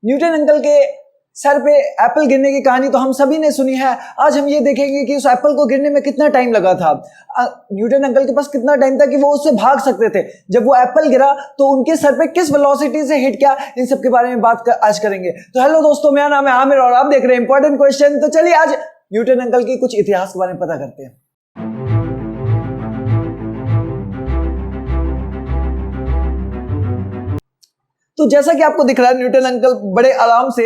Newton uncle के sir पे Apple गिरने की कहानी तो हम सभी ने सुनी है। आज हम ये देखेंगे कि उस एप्पल को गिरने में कितना टाइम लगा था। न्यूटन अंकल के पास कितना टाइम था कि वो उससे भाग सकते थे। जब वो एप्पल गिरा तो उनके सर पे किस वेलोसिटी से हिट किया, इन सब के बारे में आज करेंगे। तो हेलो दोस्तों, मेरा नाम है आमिर और आप देख रहे हैं इंपॉर्टेंट क्वेश्चन। तो चलिए आज न्यूटन अंकल की कुछ इतिहास के बारे में पता करते हैं। तो जैसा कि आपको दिख रहा है, न्यूटन अंकल बड़े आराम से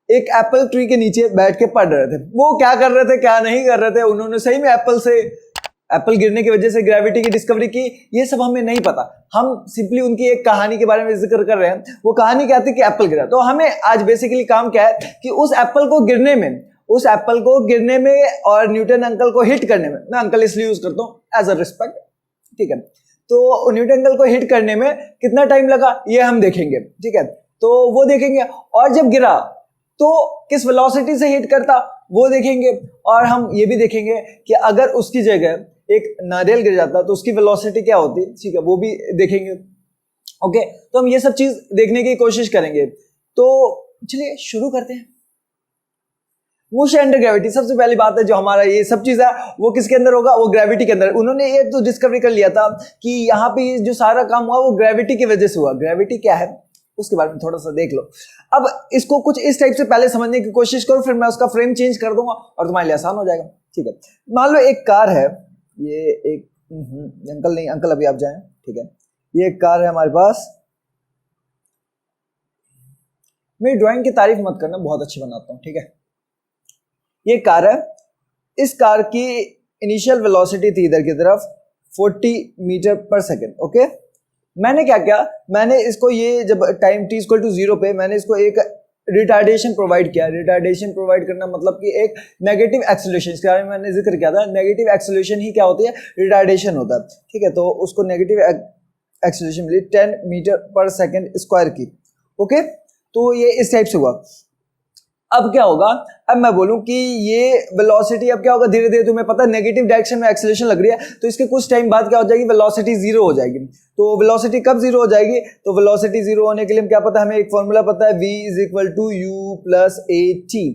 एक एप्पल ट्री के नीचे बैठ के पढ़ रहे थे। वो क्या कर रहे थे क्या नहीं कर रहे थे, उन्होंने सही में एप्पल गिरने की वजह से ग्रेविटी की डिस्कवरी की, ये सब हमें नहीं पता। हम सिंपली उनकी एक कहानी के बारे में जिक्र कर रहे हैं। वो कहानी क्या थी कि एप्पल गिरा। तो हमें आज बेसिकली काम क्या है कि उस एप्पल को गिरने में और न्यूटन अंकल को हिट करने में, मैं अंकल इसलिए यूज करता हूँ एज अ रिस्पेक्ट, ठीक है। तो न्यूटन अंकल को हिट करने में कितना टाइम लगा ये हम देखेंगे, ठीक है। तो वो देखेंगे, और जब गिरा तो किस वेलोसिटी से हिट करता वो देखेंगे। और हम ये भी देखेंगे कि अगर उसकी जगह एक नारियल गिर जाता तो उसकी वेलोसिटी क्या होती, ठीक है, वो भी देखेंगे। ओके, तो हम ये सब चीज देखने की कोशिश करेंगे। तो चलिए शुरू करते हैं। मोशन अंडर ग्रेविटी, सबसे पहली बात है जो हमारा ये सब चीज है वो किसके अंदर होगा, वो ग्रेविटी के अंदर। उन्होंने ये तो डिस्कवरी कर लिया था कि यहाँ पे जो सारा काम हुआ वो ग्रेविटी की वजह से हुआ। ग्रेविटी क्या है उसके बारे में थोड़ा सा देख लो। अब इसको कुछ इस टाइप से पहले समझने की कोशिश करो, फिर मैं उसका फ्रेम चेंज कर दूंगा और तुम्हारे लिए आसान हो जाएगा, ठीक है। मान लो एक कार है, ये एक अंकल नहीं, अंकल अभी आप जाएं, ठीक है। ये एक कार है हमारे पास। मेरी ड्राइंग की तारीफ मत करना, बहुत अच्छी बनाता हूँ, ठीक है। ये कार है, इस कार की इनिशियल वेलोसिटी थी इधर की तरफ 40 मीटर पर सेकेंड, ओके। मैंने क्या किया, मैंने इसको ये जब टाइम t इक्वल टू 0 पे मैंने इसको एक रिटार्डेशन प्रोवाइड किया। रिटार्डेशन प्रोवाइड करना मतलब कि एक नेगेटिव एक्सेलरेशन, इसके बारे में मैंने जिक्र किया था। नेगेटिव एक्सेलरेशन ही क्या होती है, रिटार्डेशन होता है, ठीक है। तो उसको नेगेटिव एक्सेलरेशन मिली 10 मीटर पर सेकेंड स्क्वायर की, ओके। तो ये इस टाइप से हुआ। अब क्या होगा, अब मैं बोलूं कि ये वेलोसिटी अब क्या होगा, धीरे धीरे तुम्हें पता है नेगेटिव डायरेक्शन में एक्सेलरेशन लग रही है, तो इसके कुछ टाइम बाद क्या हो जाएगी, वेलोसिटी जीरो हो जाएगी। तो वेलोसिटी कब जीरो हो जाएगी, तो वेलोसिटी जीरो होने के लिए क्या पता है, हमें एक फॉर्मूला पता है, v is equal to u plus a t,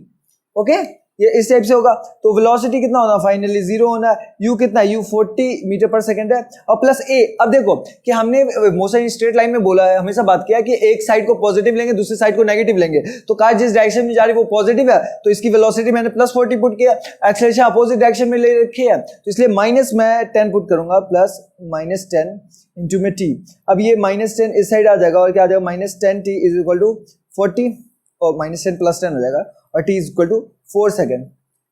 okay. ये इस टाइप से होगा। तो वेलोसिटी कितना होना, फाइनली जीरो होना है। u कितना, u 40 मीटर पर सेकंड है, और प्लस a। अब देखो कि हमने मोशन स्ट्रेट लाइन में बोला है, हमेशा बात किया कि एक साइड को पॉजिटिव लेंगे, दूसरी साइड को नेगेटिव लेंगे। तो कार जिस डायरेक्शन में जा रही है वो पॉजिटिव है, तो इसकी वेलोसिटी मैंने प्लस 40 पुट किया। एक्सेलरेशन अपोजिट डायरेक्शन में ले रखी है, तो इसलिए माइनस मैं 10 पुट करूंगा, प्लस -10 इंटू में t। अब ये -10 इस साइड आ जाएगा और क्या आ जाएगा, -10t इज इक्वल टू 40 और -10 प्लस 10 हो जाएगा और t is equal to 4 second.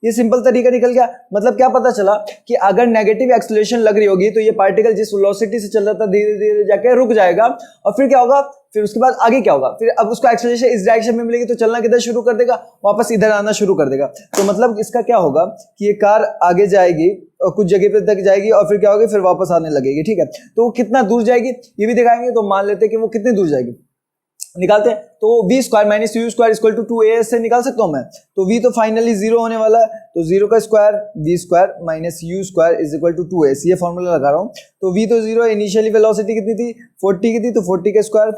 ये सिंपल तरीका निकल गया। मतलब क्या पता चला कि अगर नेगेटिव एक्सेलरेशन लग रही होगी तो ये पार्टिकल जिस वेलोसिटी से चल रहा था धीरे धीरे जाके रुक जाएगा, और फिर क्या होगा, फिर उसके बाद आगे क्या होगा, फिर अब उसको एक्सेलरेशन इस डायरेक्शन में मिलेगी तो चलना किधर शुरू कर देगा, वापस इधर आना शुरू कर देगा। तो मतलब इसका क्या होगा कि ये कार आगे जाएगी और कुछ जगह पे तक जाएगी और फिर क्या होगी, फिर वापस आने लगेगी, ठीक है। तो कितना दूर जाएगी ये भी दिखाएंगे। तो मान लेते हैं कि वो कितनी दूर जाएगी, निकालते हैं। तो v square minus u square equal to 2as से निकाल सकता हूं मैं। तो v तो फाइनली जीरो होने वाला है, तो जीरो का square v square minus u square is equal to 2as, ये फॉर्मूला लगा रहा हूं। तो v तो जीरो, इनिशियली वेलोसिटी कितनी थी 40 की थी, तो 40 का square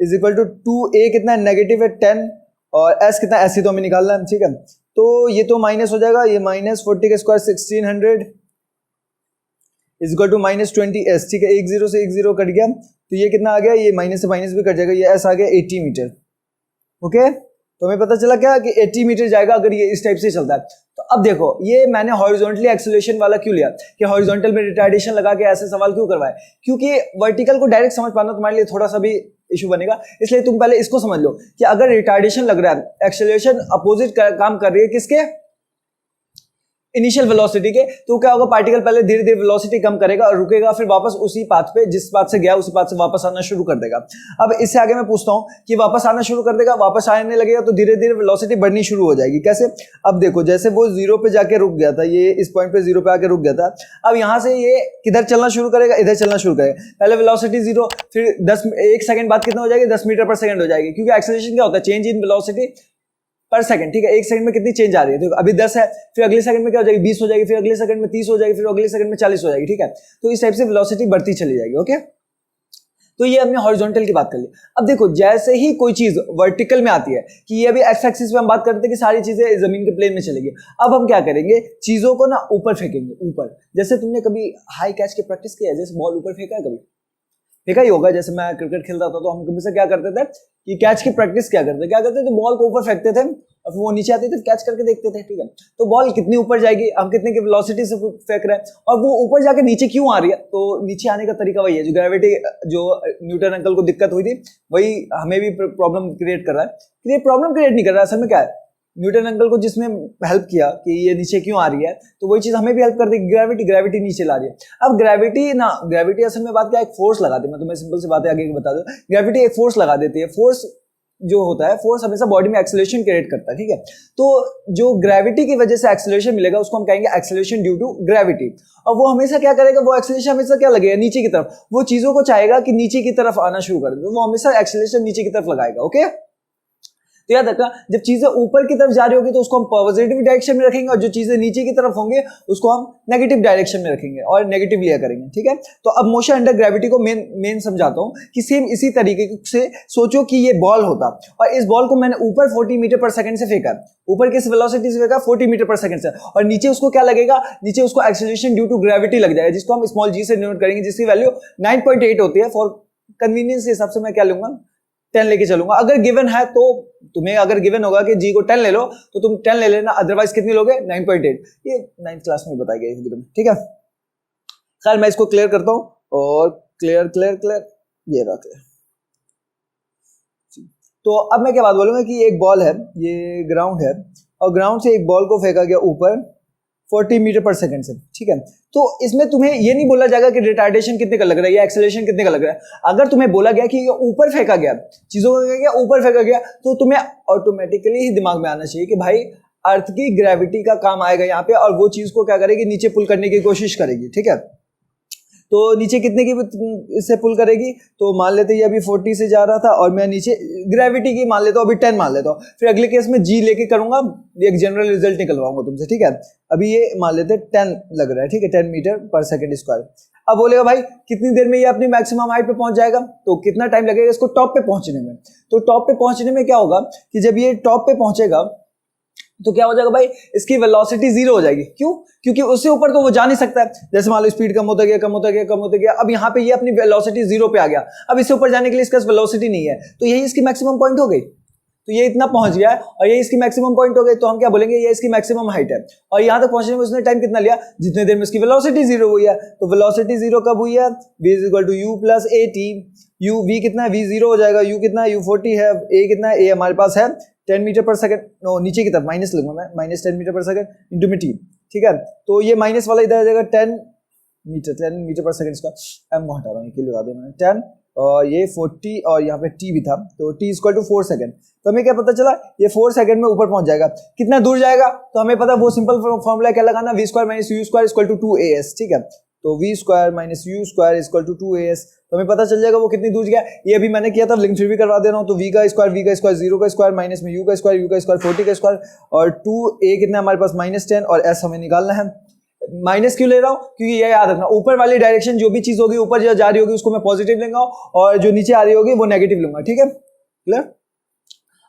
is equal to 2a कितना नेगेटिव है 10, और s कितना, s ही तो हमें निकालना है, ठीक है। तो ये तो माइनस हो जाएगा, ये -40 का square 1600 is equal to -20s, ठीक है। एक जीरो से एक जीरो कट गया, तो ये कितना आ गया, ये माइनस से माइनस भी कट जाएगा, ये s आ गया 80 मीटर, ओके। तो हमें पता चला क्या कि 80 मीटर जाएगा अगर ये इस टाइप से चलता है। तो अब देखो ये मैंने हॉरिजॉन्टली एक्सेलरेशन वाला क्यों लिया, कि हॉरिजॉन्टल में रिटार्डेशन लगा के ऐसे सवाल क्यों करवाए, क्योंकि वर्टिकल को डायरेक्ट समझ पाना तुम्हारे लिए थोड़ा सा भी इशू बनेगा। इसलिए तुम पहले इसको समझ लो कि अगर रिटार्डेशन लग रहा है, एक्सेलरेशन अपोजिट काम कर रही है किसके, इनिशियल वेलोसिटी के, तो क्या होगा, पार्टिकल पहले धीरे धीरे वेलोसिटी कम करेगा और रुकेगा, फिर वापस उसी पाथ पे जिस पाथ से गया उसी पाथ से वापस आना शुरू कर देगा। अब इससे आगे मैं पूछता हूं कि वापस आना शुरू कर देगा, वापस आने लगेगा तो धीरे धीरे वेलोसिटी बढ़नी शुरू हो जाएगी। कैसे, अब देखो जैसे वो जीरो पे जाके रुक गया था, ये इस पॉइंट पे जीरो पे आके रुक गया था, अब यहां से ये किधर चलना शुरू करेगा, इधर चलना शुरू करेगा। पहले वेलोसिटी जीरो, फिर 1 सेकंड बाद कितना हो जाएगी, 10 मीटर पर सेकंड हो जाएगी, क्योंकि एक्सेलरेशन क्या होता है, चेंज इन वेलोसिटी पर सेकंड, ठीक है। एक सेकंड में कितनी चेंज आ रही है, तो अभी 10 है, फिर अगले सेकंड में क्या हो जाएगी 20 हो जाएगी, फिर अगले सेकंड में 30 हो जाएगी, फिर अगले सेकंड में 40 हो जाएगी, ठीक है। तो इस टाइप से वेलोसिटी बढ़ती चली जाएगी, ओके। तो ये हमने हॉरिजॉन्टल की बात कर ली। अब देखो जैसे ही कोई चीज वर्टिकल में आती है कि ये अभी एक्स एक्सिस पे हम बात करते हैं कि सारी चीजें जमीन के प्लेन में चलेगी, अब हम क्या करेंगे, चीजों को ना ऊपर फेंकेंगे, ऊपर। जैसे तुमने कभी हाई कैच की प्रैक्टिस किया है, जैसे बॉल ऊपर फेंका है, कभी फेंका ही होगा। जैसे मैं क्रिकेट खेलता था तो हम हमेशा क्या करते थे कि कैच की प्रैक्टिस क्या करते थे, तो बॉल को ऊपर फेंकते थे और फिर वो नीचे आती थी, कैच करके देखते थे, ठीक है। तो बॉल कितनी ऊपर जाएगी, हम कितने की वेलोसिटी से फेंक रहे हैं, और वो ऊपर जाके नीचे क्यों आ रही है, तो नीचे आने का तरीका वही है, जो ग्रेविटी, जो न्यूटन अंकल को दिक्कत हुई थी वही हमें भी प्रॉब्लम क्रिएट कर रहा है। ये प्रॉब्लम क्रिएट नहीं कर रहा है, असल में क्या है, न्यूटन अंकल को जिसने हेल्प किया कि ये नीचे क्यों आ रही है, तो वही चीज हमें भी हेल्प कर देगी, ग्रेविटी नीचे ला रही है। अब ग्रेविटी असल में बात क्या है, एक फोर्स लगाती है। मैं तुम्हें सिंपल सी बात है आगे बता दूं, ग्रेविटी एक फोर्स लगा देती है। फोर्स जो होता है, फोर्स हमेशा बॉडी में एक्सेलरेशन क्रिएट करता है, ठीक है। तो जो ग्रेविटी की वजह से एक्सेलरेशन मिलेगा उसको हम कहेंगे एक्सेलरेशन ड्यू टू ग्रेविटी। और वो हमेशा क्या करेगा, वो एक्सेलरेशन हमेशा क्या लगेगा, नीचे की तरफ। वो चीजों को चाहेगा कि नीचे की तरफ आना शुरू कर दे, तो वो हमेशा एक्सेलरेशन नीचे की तरफ लगाएगा, ओके। तो याद रखना, जब चीजें ऊपर की तरफ जा रही होगी तो उसको हम पॉजिटिव डायरेक्शन में रखेंगे, और जो चीजें नीचे की तरफ होंगे उसको हम नेगेटिव डायरेक्शन में रखेंगे और नेगेटिव लिया करेंगे, ठीक है। तो अब मोशन अंडर ग्रेविटी को मेन समझाता हूं कि सेम इसी तरीके से सोचो कि ये बॉल होता, और इस बॉल को मैंने ऊपर 40 मीटर पर सेकंड से फेंका, ऊपर किस वेलोसिटी से फेंका, 40 मीटर पर सेकंड से, और नीचे उसको क्या लगेगा, नीचे उसको एक्सेलरेशन ड्यू टू ग्रेविटी लग जाएगा, जिसको हम स्मॉल जी से डिनोट करेंगे, जिसकी वैल्यू 9.8 होती है। फॉर कन्वीनियंस के हिसाब से मैं क्या लूंगा, 10 लेके चलूंगा। अगर गिवन है तो तुम्हें अगर गिवन होगा कि जी को 10 ले लो तो तुम 10 ले लेना, अदरवाइज कितनी लोगे, 9.8। ये 9th क्लास में बताई गई है, ठीक है। खैर मैं इसको क्लियर करता हूं, और क्लियर ये रहा क्लियर। तो अब मैं क्या बात बोलूंगा कि एक बॉल है, ये ग्राउंड है, और ग्राउंड से एक बॉल को फेंका गया ऊपर 40 मीटर पर सेकंड से, ठीक है। तो इसमें तुम्हें ये नहीं बोला जाएगा कि रिटार्डेशन कितने का लग रहा है या एक्सेलरेशन कितने का लग रहा है। अगर तुम्हें बोला गया कि ये ऊपर फेंका गया, चीजों को क्या ऊपर फेंका गया, तो तुम्हें ऑटोमेटिकली ही दिमाग में आना चाहिए कि भाई अर्थ की ग्रेविटी का काम आएगा यहाँ पे, और वो चीज को क्या करेगी, नीचे पुल करने की कोशिश करेगी, ठीक है। तो नीचे कितने की इससे पुल करेगी, तो मान लेते ये अभी 40 से जा रहा था, और मैं नीचे ग्रेविटी की मान लेता हूँ अभी 10 मान लेता हूँ, फिर अगले केस में जी लेके करूंगा, एक जनरल रिजल्ट निकलवाऊंगा तुमसे, ठीक है। अभी ये मान लेते 10 लग रहा है, ठीक है, 10 मीटर पर सेकंड स्क्वायर। अब बोलेगा भाई कितनी देर में ये अपनी मैक्सिमम हाइट पे पहुंच जाएगा, तो कितना टाइम लगेगा इसको टॉप पे पहुंचने में। तो टॉप पे पहुंचने में क्या होगा कि जब ये टॉप पे पहुंचेगा तो क्या हो जाएगा भाई, इसकी वेलोसिटी 0 हो जाएगी। क्यों, क्योंकि उससे ऊपर तो वो जा नहीं सकता है। जैसे मान लो स्पीड कम होता गया, अब यहाँ पे ये अपनी वेलोसिटी 0 पे आ गया, अब इससे ऊपर जाने के लिए इसका वेलोसिटी नहीं है, तो यही इसकी मैक्सिमम पॉइंट हो गई। तो ये इतना पहुंच गया है और ये इसकी मैक्सिमम पॉइंट हो गई, तो हम क्या बोलेंगे, ये इसकी मैक्सिमम हाइट है। और यहाँ तक पहुंचने में उसने टाइम कितना लिया, जितने देर में इसकी वेलोसिटी 0 हुई है। तो वेलोसिटी 0 कब हुई है, v = u + at। u v कितना है, v 0 हो जाएगा, u कितना है, u 40 है, a कितना है, a हमारे पास है 10 मीटर पर सेकंड, नो नीचे की तरफ माइनस लूंगा मैं, -10 मीटर पर सेकंड इंटू में t, ठीक है। तो ये माइनस वाला इधर आ जाएगा 10 मीटर पर सेकंड का, m को हटा रहा हूँ, ये लगा दिया मैंने 10, और ये 40 और यहाँ पे t भी था, तो t = 4 सेकंड। तो हमें क्या पता चला, ये 4 सेकंड में ऊपर पहुंच जाएगा। कितना दूर जाएगा, तो हमें पता, वो सिंपल फॉर्मूला क्या लगाना, v² - u² = 2as, ठीक है। तो v² - u² = 2as, तो हमें पता चल जाएगा वो कितनी दूर गया। ये अभी मैंने किया था, लिंक फिर भी करवा दे रहा हूँ। तो v का स्क्वायर 0 का स्क्वायर माइनस में u का स्क्वायर 40 का स्क्वायर, और 2a कितना हमारे पास -10, और s हमें निकालना है। माइनस क्यों ले रहा हूँ, क्योंकि ये याद रखना, ऊपर वाली डायरेक्शन जो भी चीज होगी, ऊपर जो जा रही होगी उसको मैं पॉजिटिव लूंगा, और जो नीचे आ रही होगी वो नेगेटिव लूंगा, ठीक है, क्लियर।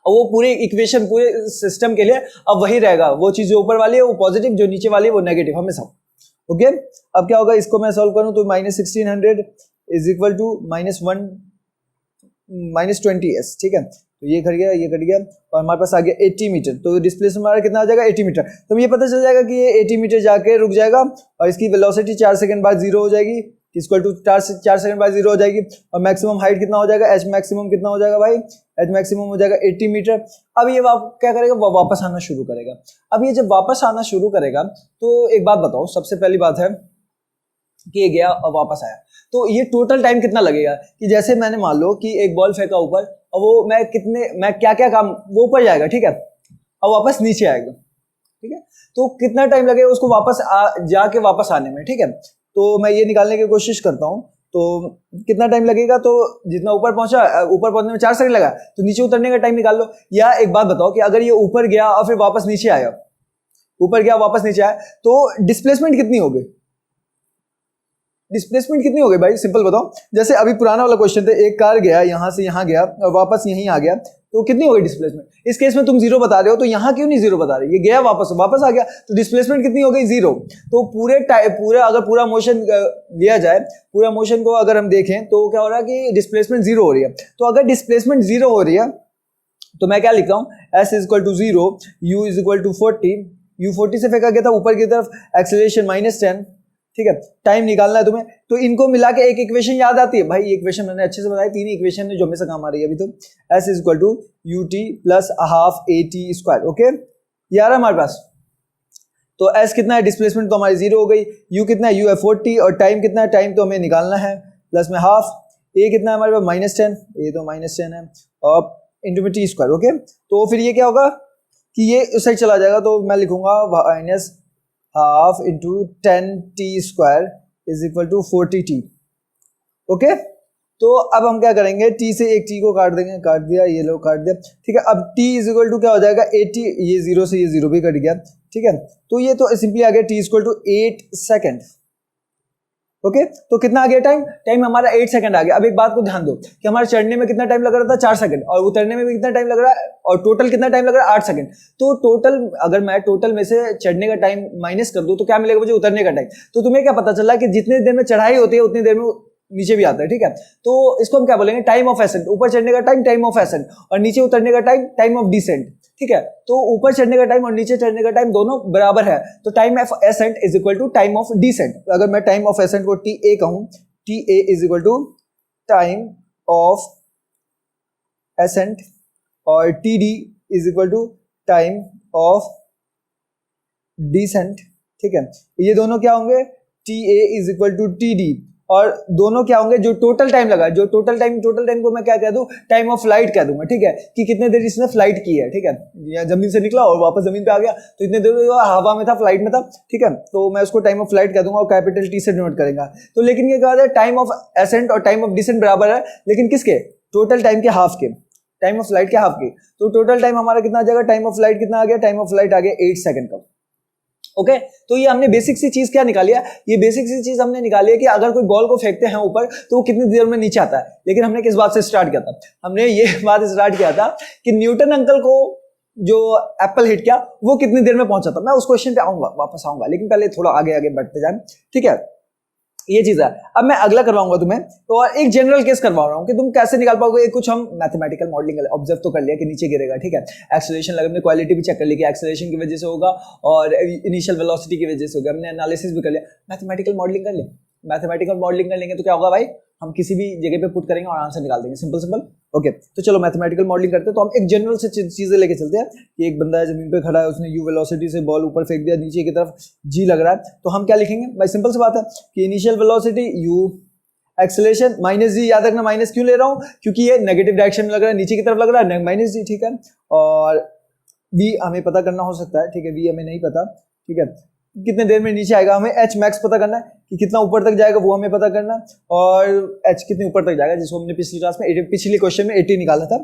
और वो पूरे इक्वेशन, पूरे सिस्टम के लिए अब वही रहेगा, वो चीज जो ऊपर वाली है वो पॉजिटिव, जो नीचे वाली है वो नेगेटिव हमेशा, ओके। अब क्या होगा, इसको मैं सॉल्व करूं तो -1600 = -20s, ठीक है। तो ये कट गया, और हमारे पास आ गया 80 मीटर। तो डिस्प्लेसमेंट हमारा कितना आ जाएगा, 80 मीटर। तो ये पता चल जाएगा कि ये 80 मीटर जाके रुक जाएगा, और इसकी वेलोसिटी 4 सेकंड बाद 0 हो जाएगी, = 4 सेकंड बाद 0 हो जाएगी। और मैक्सिमम हाइट कितना हो जाएगा, h मैक्सिमम कितना हो जाएगा भाई, h मैक्सिमम हो जाएगा 80 मीटर। अब ये क्या करेगा, वो वापस आना शुरू करेगा। अब ये जब वापस आना शुरू करेगा, तो एक बात बताओ, सबसे पहली बात है कि ये गया और वापस आया, तो ये टोटल टाइम कितना लगेगा, कि जैसे मैंने मान लो कि एक बॉल फेंका ऊपर, और वो मैं क्या काम, वो ऊपर जाएगा, ठीक है, और वापस नीचे आएगा, ठीक है। तो कितना टाइम लगेगा उसको वापस जाके वापस आने में, ठीक है। तो मैं ये निकालने की कोशिश करता हूँ, तो कितना टाइम लगेगा, तो जितना ऊपर पहुंचने में 4 सेकंड लगा, तो नीचे उतरने का टाइम निकाल लो। या एक बात बताओ कि अगर ये ऊपर गया और फिर वापस नीचे आया, ऊपर गया वापस नीचे आया, तो डिस्प्लेसमेंट कितनी हो गई, डिस्प्लेसमेंट कितनी हो गई भाई, सिंपल बताओ। जैसे अभी पुराना वाला क्वेश्चन था, एक कार गया यहाँ से यहाँ गया और वापस यहीं आ गया, तो कितनी हो गई डिस्प्लेसमेंट। इस केस में तुम 0 बता रहे हो, तो यहाँ क्यों नहीं 0 बता रहे, ये गया वापस आ गया, तो डिस्प्लेसमेंट कितनी हो गई 0। तो अगर पूरा मोशन लिया जाए, पूरा मोशन को अगर हम देखें तो क्या हो रहा है कि डिस्प्लेसमेंट 0 हो रही है। तो अगर डिस्प्लेसमेंट 0 हो रही है तो मैं क्या लिख रहा हूँ, s is equal to 0, u is equal to 40, u 40 से फेंका गया था ऊपर की तरफ, एक्सेलरेशन -10, ठीक है। टाइम निकालना है तुम्हें, तो इनको मिला के एक इक्वेशन याद आती है भाई, ये इक्वेशन मैंने अच्छे से बताई, तीन इक्वेशन है जो हमेशा काम आ रही है अभी। तो s is equal to ut plus half at square, okay ये आ रहा है हमारे पास। तो s कितना है, डिस्प्लेसमेंट तो हमारी 0 हो गई, u कितना है, u है 40, और टाइम कितना है, टाइम तो हमें निकालना है, प्लस में हाफ, a कितना है हमारे पास -10, a तो -10 है, और इंटू में टी स्क्वायर, ओके। तो फिर ये क्या होगा कि ये उस साइड चला जाएगा, तो मैं लिखूंगा minus half into 10t square is equal to 40t, okay. तो अब हम क्या करेंगे, t से एक t को काट देंगे, काट दिया, ये लोग काट दिया, ठीक है। अब t इज इक्वल टू क्या हो जाएगा 80, ये 0 से ये 0 भी कट गया, ठीक है। तो ये तो सिंपली आ गया t equal to 8 second, okay. तो कितना आ गया टाइम हमारा 8 सेकंड आ गया। अब एक बात को ध्यान दो कि हमारे चढ़ने में कितना टाइम लग रहा था 4 सेकंड, और उतरने में भी कितना टाइम लग रहा है, और टोटल कितना टाइम लग रहा है 8 सेकंड। तो टोटल अगर मैं टोटल में से चढ़ने का टाइम माइनस कर दूं तो क्या मिलेगा मुझे, उतरने का टाइम। तो तुम्हें क्या पता चला कि जितने देर में चढ़ाई होती है उतनी देर में नीचे भी आता है, ठीक है। तो इसको हम क्या बोलेंगे, टाइम ऑफ एसेंट। ऊपर चढ़ने का टाइम टाइम ऑफ एसेंट, और नीचे उतरने का टाइम टाइम ऑफ डिसेंट, ठीक है। तो ऊपर चढ़ने का टाइम और नीचे चढ़ने का टाइम दोनों बराबर है, तो time of ascent is equal to time of descent. अगर मैं टाइम ऑफ एसेंट को टी ए कहूं, T A is equal to time of ascent, और T D is equal to time of descent, ठीक है। ये दोनों क्या होंगे, T A is equal to T D, और दोनों क्या होंगे, जो टोटल टाइम लगा, जो टोटल टाइम को मैं क्या कह दूं, टाइम ऑफ फ्लाइट कह दूंगा, ठीक है, कि कितने देर इसने फ्लाइट की है, ठीक है। या जमीन से निकला और वापस जमीन पे आ गया, तो इतने देर हवा में था, फ्लाइट में था, ठीक है। तो मैं उसको टाइम ऑफ फ्लाइट कह दूंगा और कैपिटल टी से डिनोट करेंगे। तो लेकिन ये कहा जाए टाइम ऑफ एसेंट और टाइम ऑफ डिसेंट बराबर है, लेकिन किसके, टोटल टाइम के हाफ के, टाइम ऑफ फ्लाइट के हाफ के। तो टोटल टाइम हमारा कितना आ जाएगा, टाइम ऑफ फ्लाइट कितना आ गया, टाइम ऑफ फ्लाइट आ गया 8 सेकंड का, ओके। तो ये हमने बेसिक सी चीज क्या निकाली है, ये बेसिक सी चीज हमने निकाली है कि अगर कोई बॉल को फेंकते हैं ऊपर तो वो कितनी देर में नीचे आता है। लेकिन हमने किस बात से स्टार्ट किया था, हमने ये बात स्टार्ट किया था कि न्यूटन अंकल को जो एप्पल हिट किया वो कितनी देर में पहुंचा था। मैं उस क्वेश्चन पे आऊंगा, वापस आऊंगा, लेकिन पहले थोड़ा आगे बढ़ते जाए, ठीक है। ये चीज है। अब मैं अगला करवाऊंगा तुम्हें, तो और एक जनरल केस करवा रहा हूं कि तुम कैसे निकाल पाओगे। कुछ हम मैथमेटिकल मॉडलिंग ऑब्जर्व तो कर लिया कि नीचे गिरेगा, ठीक है। एक्सेलरेशन लगा, हमने क्वालिटी भी चेक कर ली कि एक्सेलरेशन की वजह से होगा और इनिशियल वेलोसिटी की वजह से होगा, हमने एनालिसिस भी कर लिया। मैथमेटिकल मॉडलिंग कर ले, मैथमेटिकल मॉडलिंग कर लेंगे तो क्या होगा भाई, हम किसी भी जगह पे पुट करेंगे और आंसर निकाल देंगे, सिंपल। ओके, तो चलो मैथमेटिकल मॉडलिंग करते हैं। तो हम एक जनरल से चीजें लेके चलते हैं कि एक बंदा है जमीन पे खड़ा है, उसने यू वेलोसिटी से बॉल ऊपर फेंक दिया, नीचे की तरफ जी लग रहा है, तो हम क्या लिखेंगे भाई, सिंपल सी बात है कि initial velocity u, acceleration minus g. याद रखना माइनस क्यों ले रहा हूं, क्योंकि ये नेगेटिव डायरेक्शन में लग रहा है, नीचे की तरफ लग रहा है, माइनस जी, ठीक है। और वी हमें पता करना हो सकता है, ठीक है, वी हमें नहीं पता, ठीक है, कितने देर में नीचे आएगा। हमें एच मैक्स पता करना है कि कितना ऊपर तक जाएगा, वो हमें पता करना है, और एच कितने ऊपर तक जाएगा, जिसको हमने पिछली क्लास में पिछले क्वेश्चन में 80 निकाला था,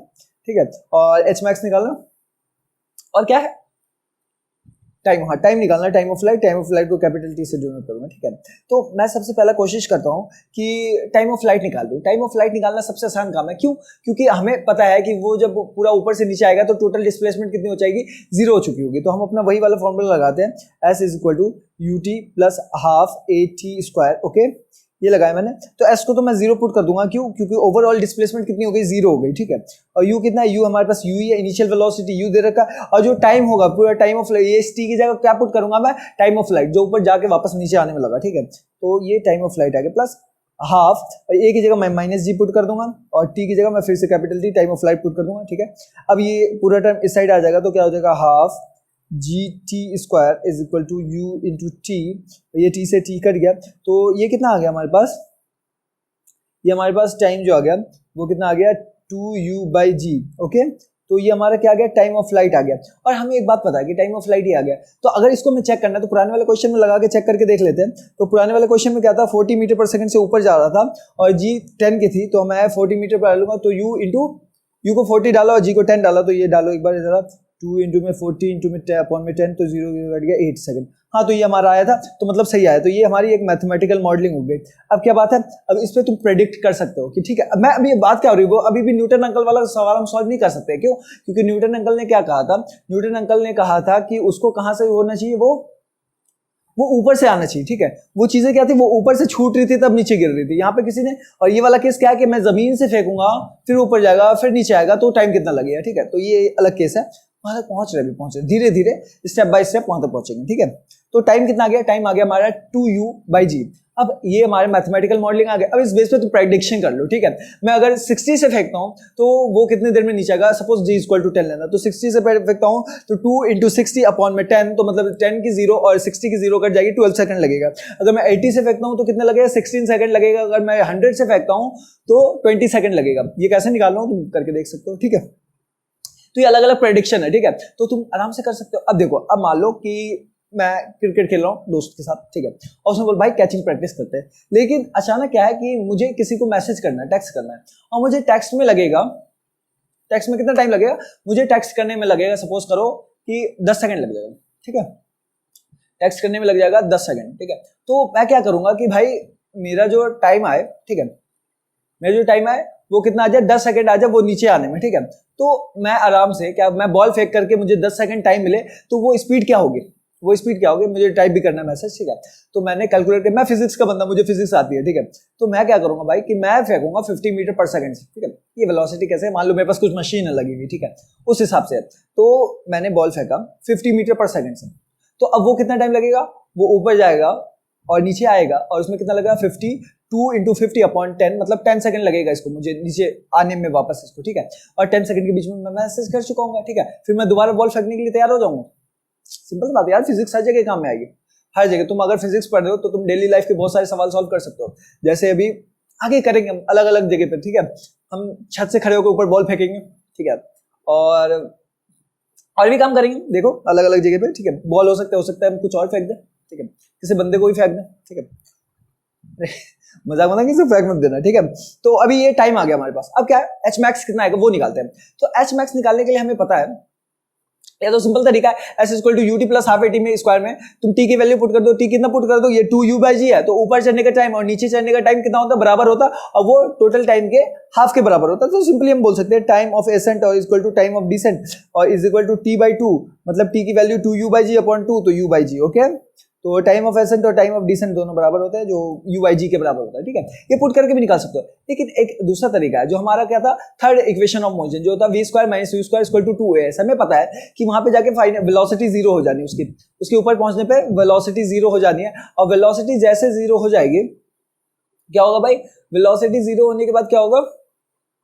ठीक है। और एच मैक्स निकालना, और क्या है टाइम, हाँ टाइम निकालना, टाइम ऑफ फ्लाइट को कैपिटल टी से डिनोट करूंगा, ठीक है। तो मैं सबसे पहला कोशिश करता हूँ कि टाइम ऑफ फ्लाइट निकाल दूं। टाइम ऑफ फ्लाइट निकालना सबसे आसान काम है, क्यों, क्योंकि हमें पता है कि वो जब पूरा ऊपर से नीचे आएगा तो टोटल डिस्प्लेसमेंट कितनी हो जाएगी, 0 हो चुकी होगी। तो हम अपना वही वाला फॉर्मूला लगाते हैं, s is equal to u t plus half a t square, okay, ये लगाया मैंने। तो एस को तो मैं 0 पुट कर दूंगा, क्यों, क्योंकि ओवरऑल डिस्प्लेसमेंट कितनी हो गई, 0 हो गई, ठीक है। और यू कितना है, यू हमारे पास यू ही है, इनिशियल वेलोसिटी यू दे रखा, और जो टाइम होगा पूरा टाइम ऑफ फ्लाइट, ये टी की जगह क्या पुट करूंगा मैं, टाइम ऑफ फ्लाइट, जो ऊपर जाके वापस नीचे आने में लगा, ठीक है। तो ये टाइम ऑफ फ्लाइट आ गया प्लस हाफ, ए की जगह मैं माइनस जी पुट कर दूंगा, और टी की जगह मैं फिर से capital T time of flight put कर दूंगा, ठीक है। अब ये पूरा टाइम इस साइड आ जाएगा, तो क्या हो जाएगा, half g t square is equal to u into t, ये टी से टी कट गया, तो ये कितना आ गया हमारे पास, ये हमारे पास टाइम जो आ गया वो कितना आ गया, 2u/g, ओके। तो ये हमारा क्या आ गया, टाइम ऑफ फ्लाइट आ गया। और हमें एक बात पता है कि टाइम ऑफ फ्लाइट ही आ गया। तो अगर इसको मैं चेक करना है तो पुराने वाले क्वेश्चन में लगा के चेक करके देख लेते हैं। तो पुराने वाले क्वेश्चन में क्या था, 40 मीटर पर सेकंड से ऊपर जा रहा था और g 10 की थी, तो मैं 40 मीटर पर डालूंगा, तो u को 40 डाला और g को 10 डाला, तो ये डालो एक बार जरा, 2 इंटू में 40 इंटू में अपॉन में 10 तो 0 कट गया 8 सेकंड। हाँ तो ये हमारा आया था, तो मतलब सही आया। तो ये हमारी एक मैथमेटिकल मॉडलिंग हो गई। अब क्या बात है, अब इस पे तुम प्रेडिक्ट कर सकते हो कि ठीक है, मैं अभी बात क्या हो रही है, वो अभी भी न्यूटन अंकल वाला सवाल हम सॉल्व नहीं कर सकते। क्यों? क्योंकि न्यूटन अंकल ने क्या कहा था, न्यूटन अंकल ने कहा था कि उसको कहाँ से होना चाहिए, वो ऊपर से आना चाहिए। ठीक है, वो चीजें क्या थी, वो ऊपर से छूट रही थी तब नीचे गिर रही थी। यहाँ पे किसी ने, और ये वाला केस क्या है कि मैं जमीन से फेंकूंगा फिर ऊपर जाएगा फिर नीचे आएगा, तो टाइम कितना लगेगा। ठीक है, तो ये अलग केस है। वहां तक पहुंच रहे, धीरे धीरे स्टेप बाय स्टेप वहां तक पहुंचेंगे। ठीक है, तो टाइम कितना आ गया, टाइम आ गया हमारा 2u/g। अब ये हमारे मैथमेटिकल मॉडलिंग आ गया। अब इस बेस पे तुम प्रेडिक्शन कर लो। ठीक है, मैं अगर 60 से फेंकता हूं तो वो कितने देर में नीचे आएगा, सपोज g = 10 लेना, तो 60 से फेंकता हूं तो 2 × 60 अपॉन में 10, तो मतलब 10 की 0 और 60 की 0 कट जाएगी, 12 सेकंड लगेगा। अगर मैं 80 से फेंकता हूं तो कितना लगेगा, 16 सेकंड लगेगा। अगर मैं 100 से फेंकता हूं तो 20 सेकंड लगेगा। ये कैसे निकाल रहा हूं तुम करके देख सकते हो। ठीक है, तो ये अलग अलग प्रेडिक्शन है। ठीक है, तो तुम आराम से कर सकते हो। अब देखो, अब मान लो कि मैं क्रिकेट खेल रहा हूँ दोस्त के साथ, ठीक है, और उसने बोला भाई कैचिंग प्रैक्टिस करते हैं, लेकिन अचानक क्या है कि मुझे किसी को मैसेज करना है, टेक्स्ट करना है, और मुझे टेक्स्ट में लगेगा, टेक्स्ट में कितना टाइम लगेगा, मुझे टेक्स्ट करने में लगेगा, सपोज करो कि 10 सेकंड लग जाएगा। ठीक है, टेक्स्ट करने में लग जाएगा 10 सेकंड। ठीक है, तो मैं क्या करूंगा कि भाई मेरा जो टाइम आए, ठीक है, मेरा जो टाइम आए वो कितना आ जाए, 10 सेकंड आ जाए वो नीचे आने में। ठीक है, तो मैं आराम से क्या, मैं बॉल फेंक करके मुझे 10 सेकंड टाइम मिले, तो वो स्पीड क्या होगी, वो स्पीड क्या होगी, मुझे टाइप भी करना है मैसेज। ठीक है, तो मैंने कैलकुलेट किया, मैं फिजिक्स का बंदा, मुझे फिजिक्स आती है। ठीक है, तो मैं क्या करूंगा भाई कि मैं फेंकूंगा 50 मीटर पर सेकंड से। ठीक है, ये वेलोसिटी कैसे, मान लो मेरे पास कुछ मशीन है लगी हुई, ठीक है, उस हिसाब से। तो मैंने बॉल फेंका 50 मीटर पर सेकंड से, तो अब वो कितना टाइम लगेगा, वो ऊपर जाएगा और नीचे आएगा, और उसमें कितना लगेगा, 52 × 50 अपॉन 10, मतलब 10 सेकंड लगेगा इसको मुझे नीचे आने में वापस इसको। ठीक है, और 10 सेकंड के बीच में मैं मैसेज कर चुका हूँ। ठीक है, फिर मैं दोबारा बॉल फेंकने के लिए तैयार हो जाऊंगा। सिंपल बात है यार, फिजिक्स हर जगह काम में आएगी, हर जगह। तुम अगर फिजिक्स पढ़ रहे हो तो तुम डेली लाइफ के बहुत सारे सवाल सॉल्व कर सकते हो। जैसे अभी आगे करेंगे हम अलग अलग जगह पे। ठीक है, हम छत से खड़े होकर ऊपर बॉल फेंकेंगे। ठीक है, और भी काम करेंगे, देखो अलग अलग जगह पे। ठीक है, बॉल हो सकता है हम कुछ और फेंक दें। ठीक है, किसी बंदे को भी फेंक दें। ठीक है, मजाक मत, किसी फेंक मत देना। ठीक है, तो अभी ये टाइम आ गया हमारे पास। अब क्या है, एच मैक्स कितना आएगा वो निकालते हैं। तो एच मैक्स निकालने के लिए हमें पता है, ये तो सिंपल तरीका है, s equal to u t plus half a t में स्क्वायर में तुम टी की वैल्यू पुट कर दो। टी कितना पुट कर दो, ये 2u/g है, तो ऊपर चढ़ने का टाइम और नीचे चढ़ने का टाइम कितना होता है, बराबर होता, और वो टोटल टाइम के हाफ के बराबर होता है। तो सिंपली हम बोल सकते हैं टाइम ऑफ एसेंट और equal to time of descent और इज इक्वल टू t/2, मतलब टी की वैल्यू 2u/g अपॉन 2, तो u/g। ओके, तो टाइम ऑफ एसेंट और टाइम ऑफ डिसेंट दोनों बराबर होते हैं, जो u/g के बराबर होता है। ठीक है, ये पुट करके भी निकाल सकते हो। लेकिन एक दूसरा तरीका है जो हमारा क्या था, थर्ड इक्वेशन ऑफ मोशन, जो होता है v² - u² = 2as। हमें पता है कि वहां पे जाके फाइनल वेलोसिटी 0 हो जानी है, उसके ऊपर पहुंचने पे वेलोसिटी 0 हो जानी है। और वेलोसिटी जैसे 0 हो जाएगी, क्या होगा भाई, वेलोसिटी 0 होने के बाद क्या होगा,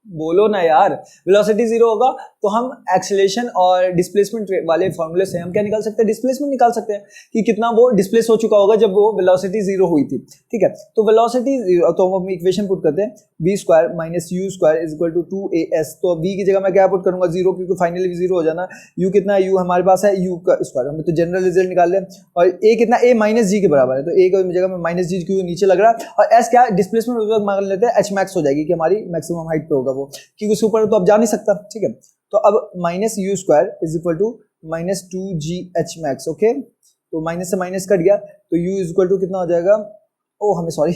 बोलो ना यार, वेलोसिटी 0 होगा तो हम एक्सेलरेशन और डिस्प्लेसमेंट वाले फॉर्मूले से हम क्या निकाल सकते हैं, डिस्प्लेसमेंट निकाल सकते हैं कि कितना वो डिस्प्लेस हो चुका होगा जब वो वेलोसिटी 0 हुई थी। ठीक है, तो वेलोसिटी, तो हम इक्वेशन पुट करते हैं v² - u² = 2as। तो v की जगह मैं क्या पुट करूंगा, 0, क्योंकि फाइनली भी 0 हो जाना। u कितना है, u हमारे पास है u का स्क्वायर, हमें तो जनरल रिजल्ट निकाल लें। और a कितना, a - g के बराबर है, तो a की जगह में -g क्यों नीचे लग रहा है, और s क्या डिस्प्लेसमेंट मान लेते हैं, h max हो जाएगी कि हमारी मैक्सिमम हाइट पे होगा वो, क्योंकि उसके ऊपर तो अब जा नहीं सकता। ठीक है, तो अब -u² = -2gh max। ओके, तो माइनस से माइनस कट गया, तो u = कितना हो जाएगा, ओ हमें सॉरी,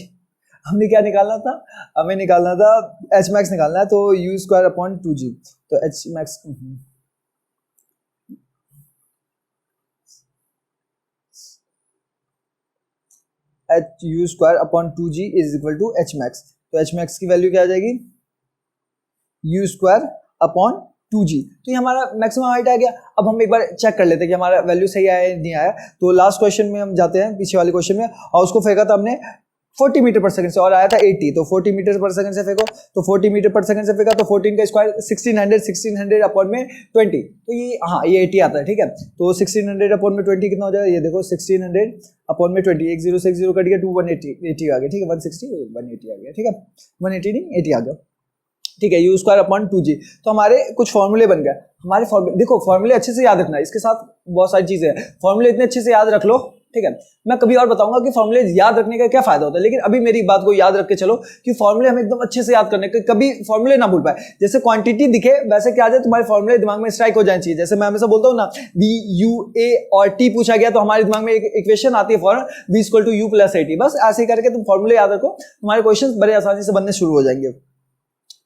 हमने क्या निकालना था, हमें निकालना था h max निकालना है, तो u² अपॉन 2g, तो h max u² upon 2g = h max। तो h max की वैल्यू क्या आ जाएगी, u² अपॉन 2g। तो ये हमारा मैक्सिमम हाइट आ गया। अब हम एक बार चेक कर लेते हैं कि हमारा वैल्यू सही आया नहीं आया। तो लास्ट क्वेश्चन में हम जाते हैं, पीछे वाले क्वेश्चन में, और उसको फेंका था हमने 40 मीटर पर सेकंड से और आया था 80, तो 40 मीटर पर सेकंड से फेंको, तो 40 मीटर पर सेकंड से फेंका तो 14 का स्क्वायर 1600 अपॉन में 20, तो ये हाँ ये 80 आता है। ठीक है, तो 1600 अपॉन में 20 कितना हो जाएगा, ये देखो 1600 अपॉन में 20, 1 0 से 1 0 कट गया, 2 180 आ गया। ठीक है, 160 180 आ गया। ठीक है, 180 नहीं 80 आ गया। ठीक है, u² अपॉन 2g। तो हमारे कुछ फॉर्मूले बन गए। हमारे फॉर्मूले देखो, फॉर्मूले अच्छे से याद रखना है, इसके साथ बहुत सारी चीजें हैं, फॉर्मूले इतने अच्छे से याद रख लो ठीक है। मैं कभी और बताऊंगा कि फॉर्मूले याद रखने का क्या फायदा होता है, लेकिन अभी मेरी बात को याद रख के चलो कि फॉर्मूले हमें एकदम अच्छे से याद करने के, कभी फॉर्मूले ना भूल पाए। जैसे क्वांटिटी दिखे वैसे क्या आ जाए, तुम्हारे फॉर्मूले दिमाग में स्ट्राइक हो जानी चाहिए। जैसे मैं हमेशा बोलता हूँ ना, V U A और T पूछा गया तो हमारे दिमाग में एक इक्वेशन आती है फॉर V = U + AT। बस ऐसे ही करके तुम फॉर्मूले याद रखो, तुम्हारे क्वेश्चन बड़े आसानी से बनने शुरू हो जाएंगे,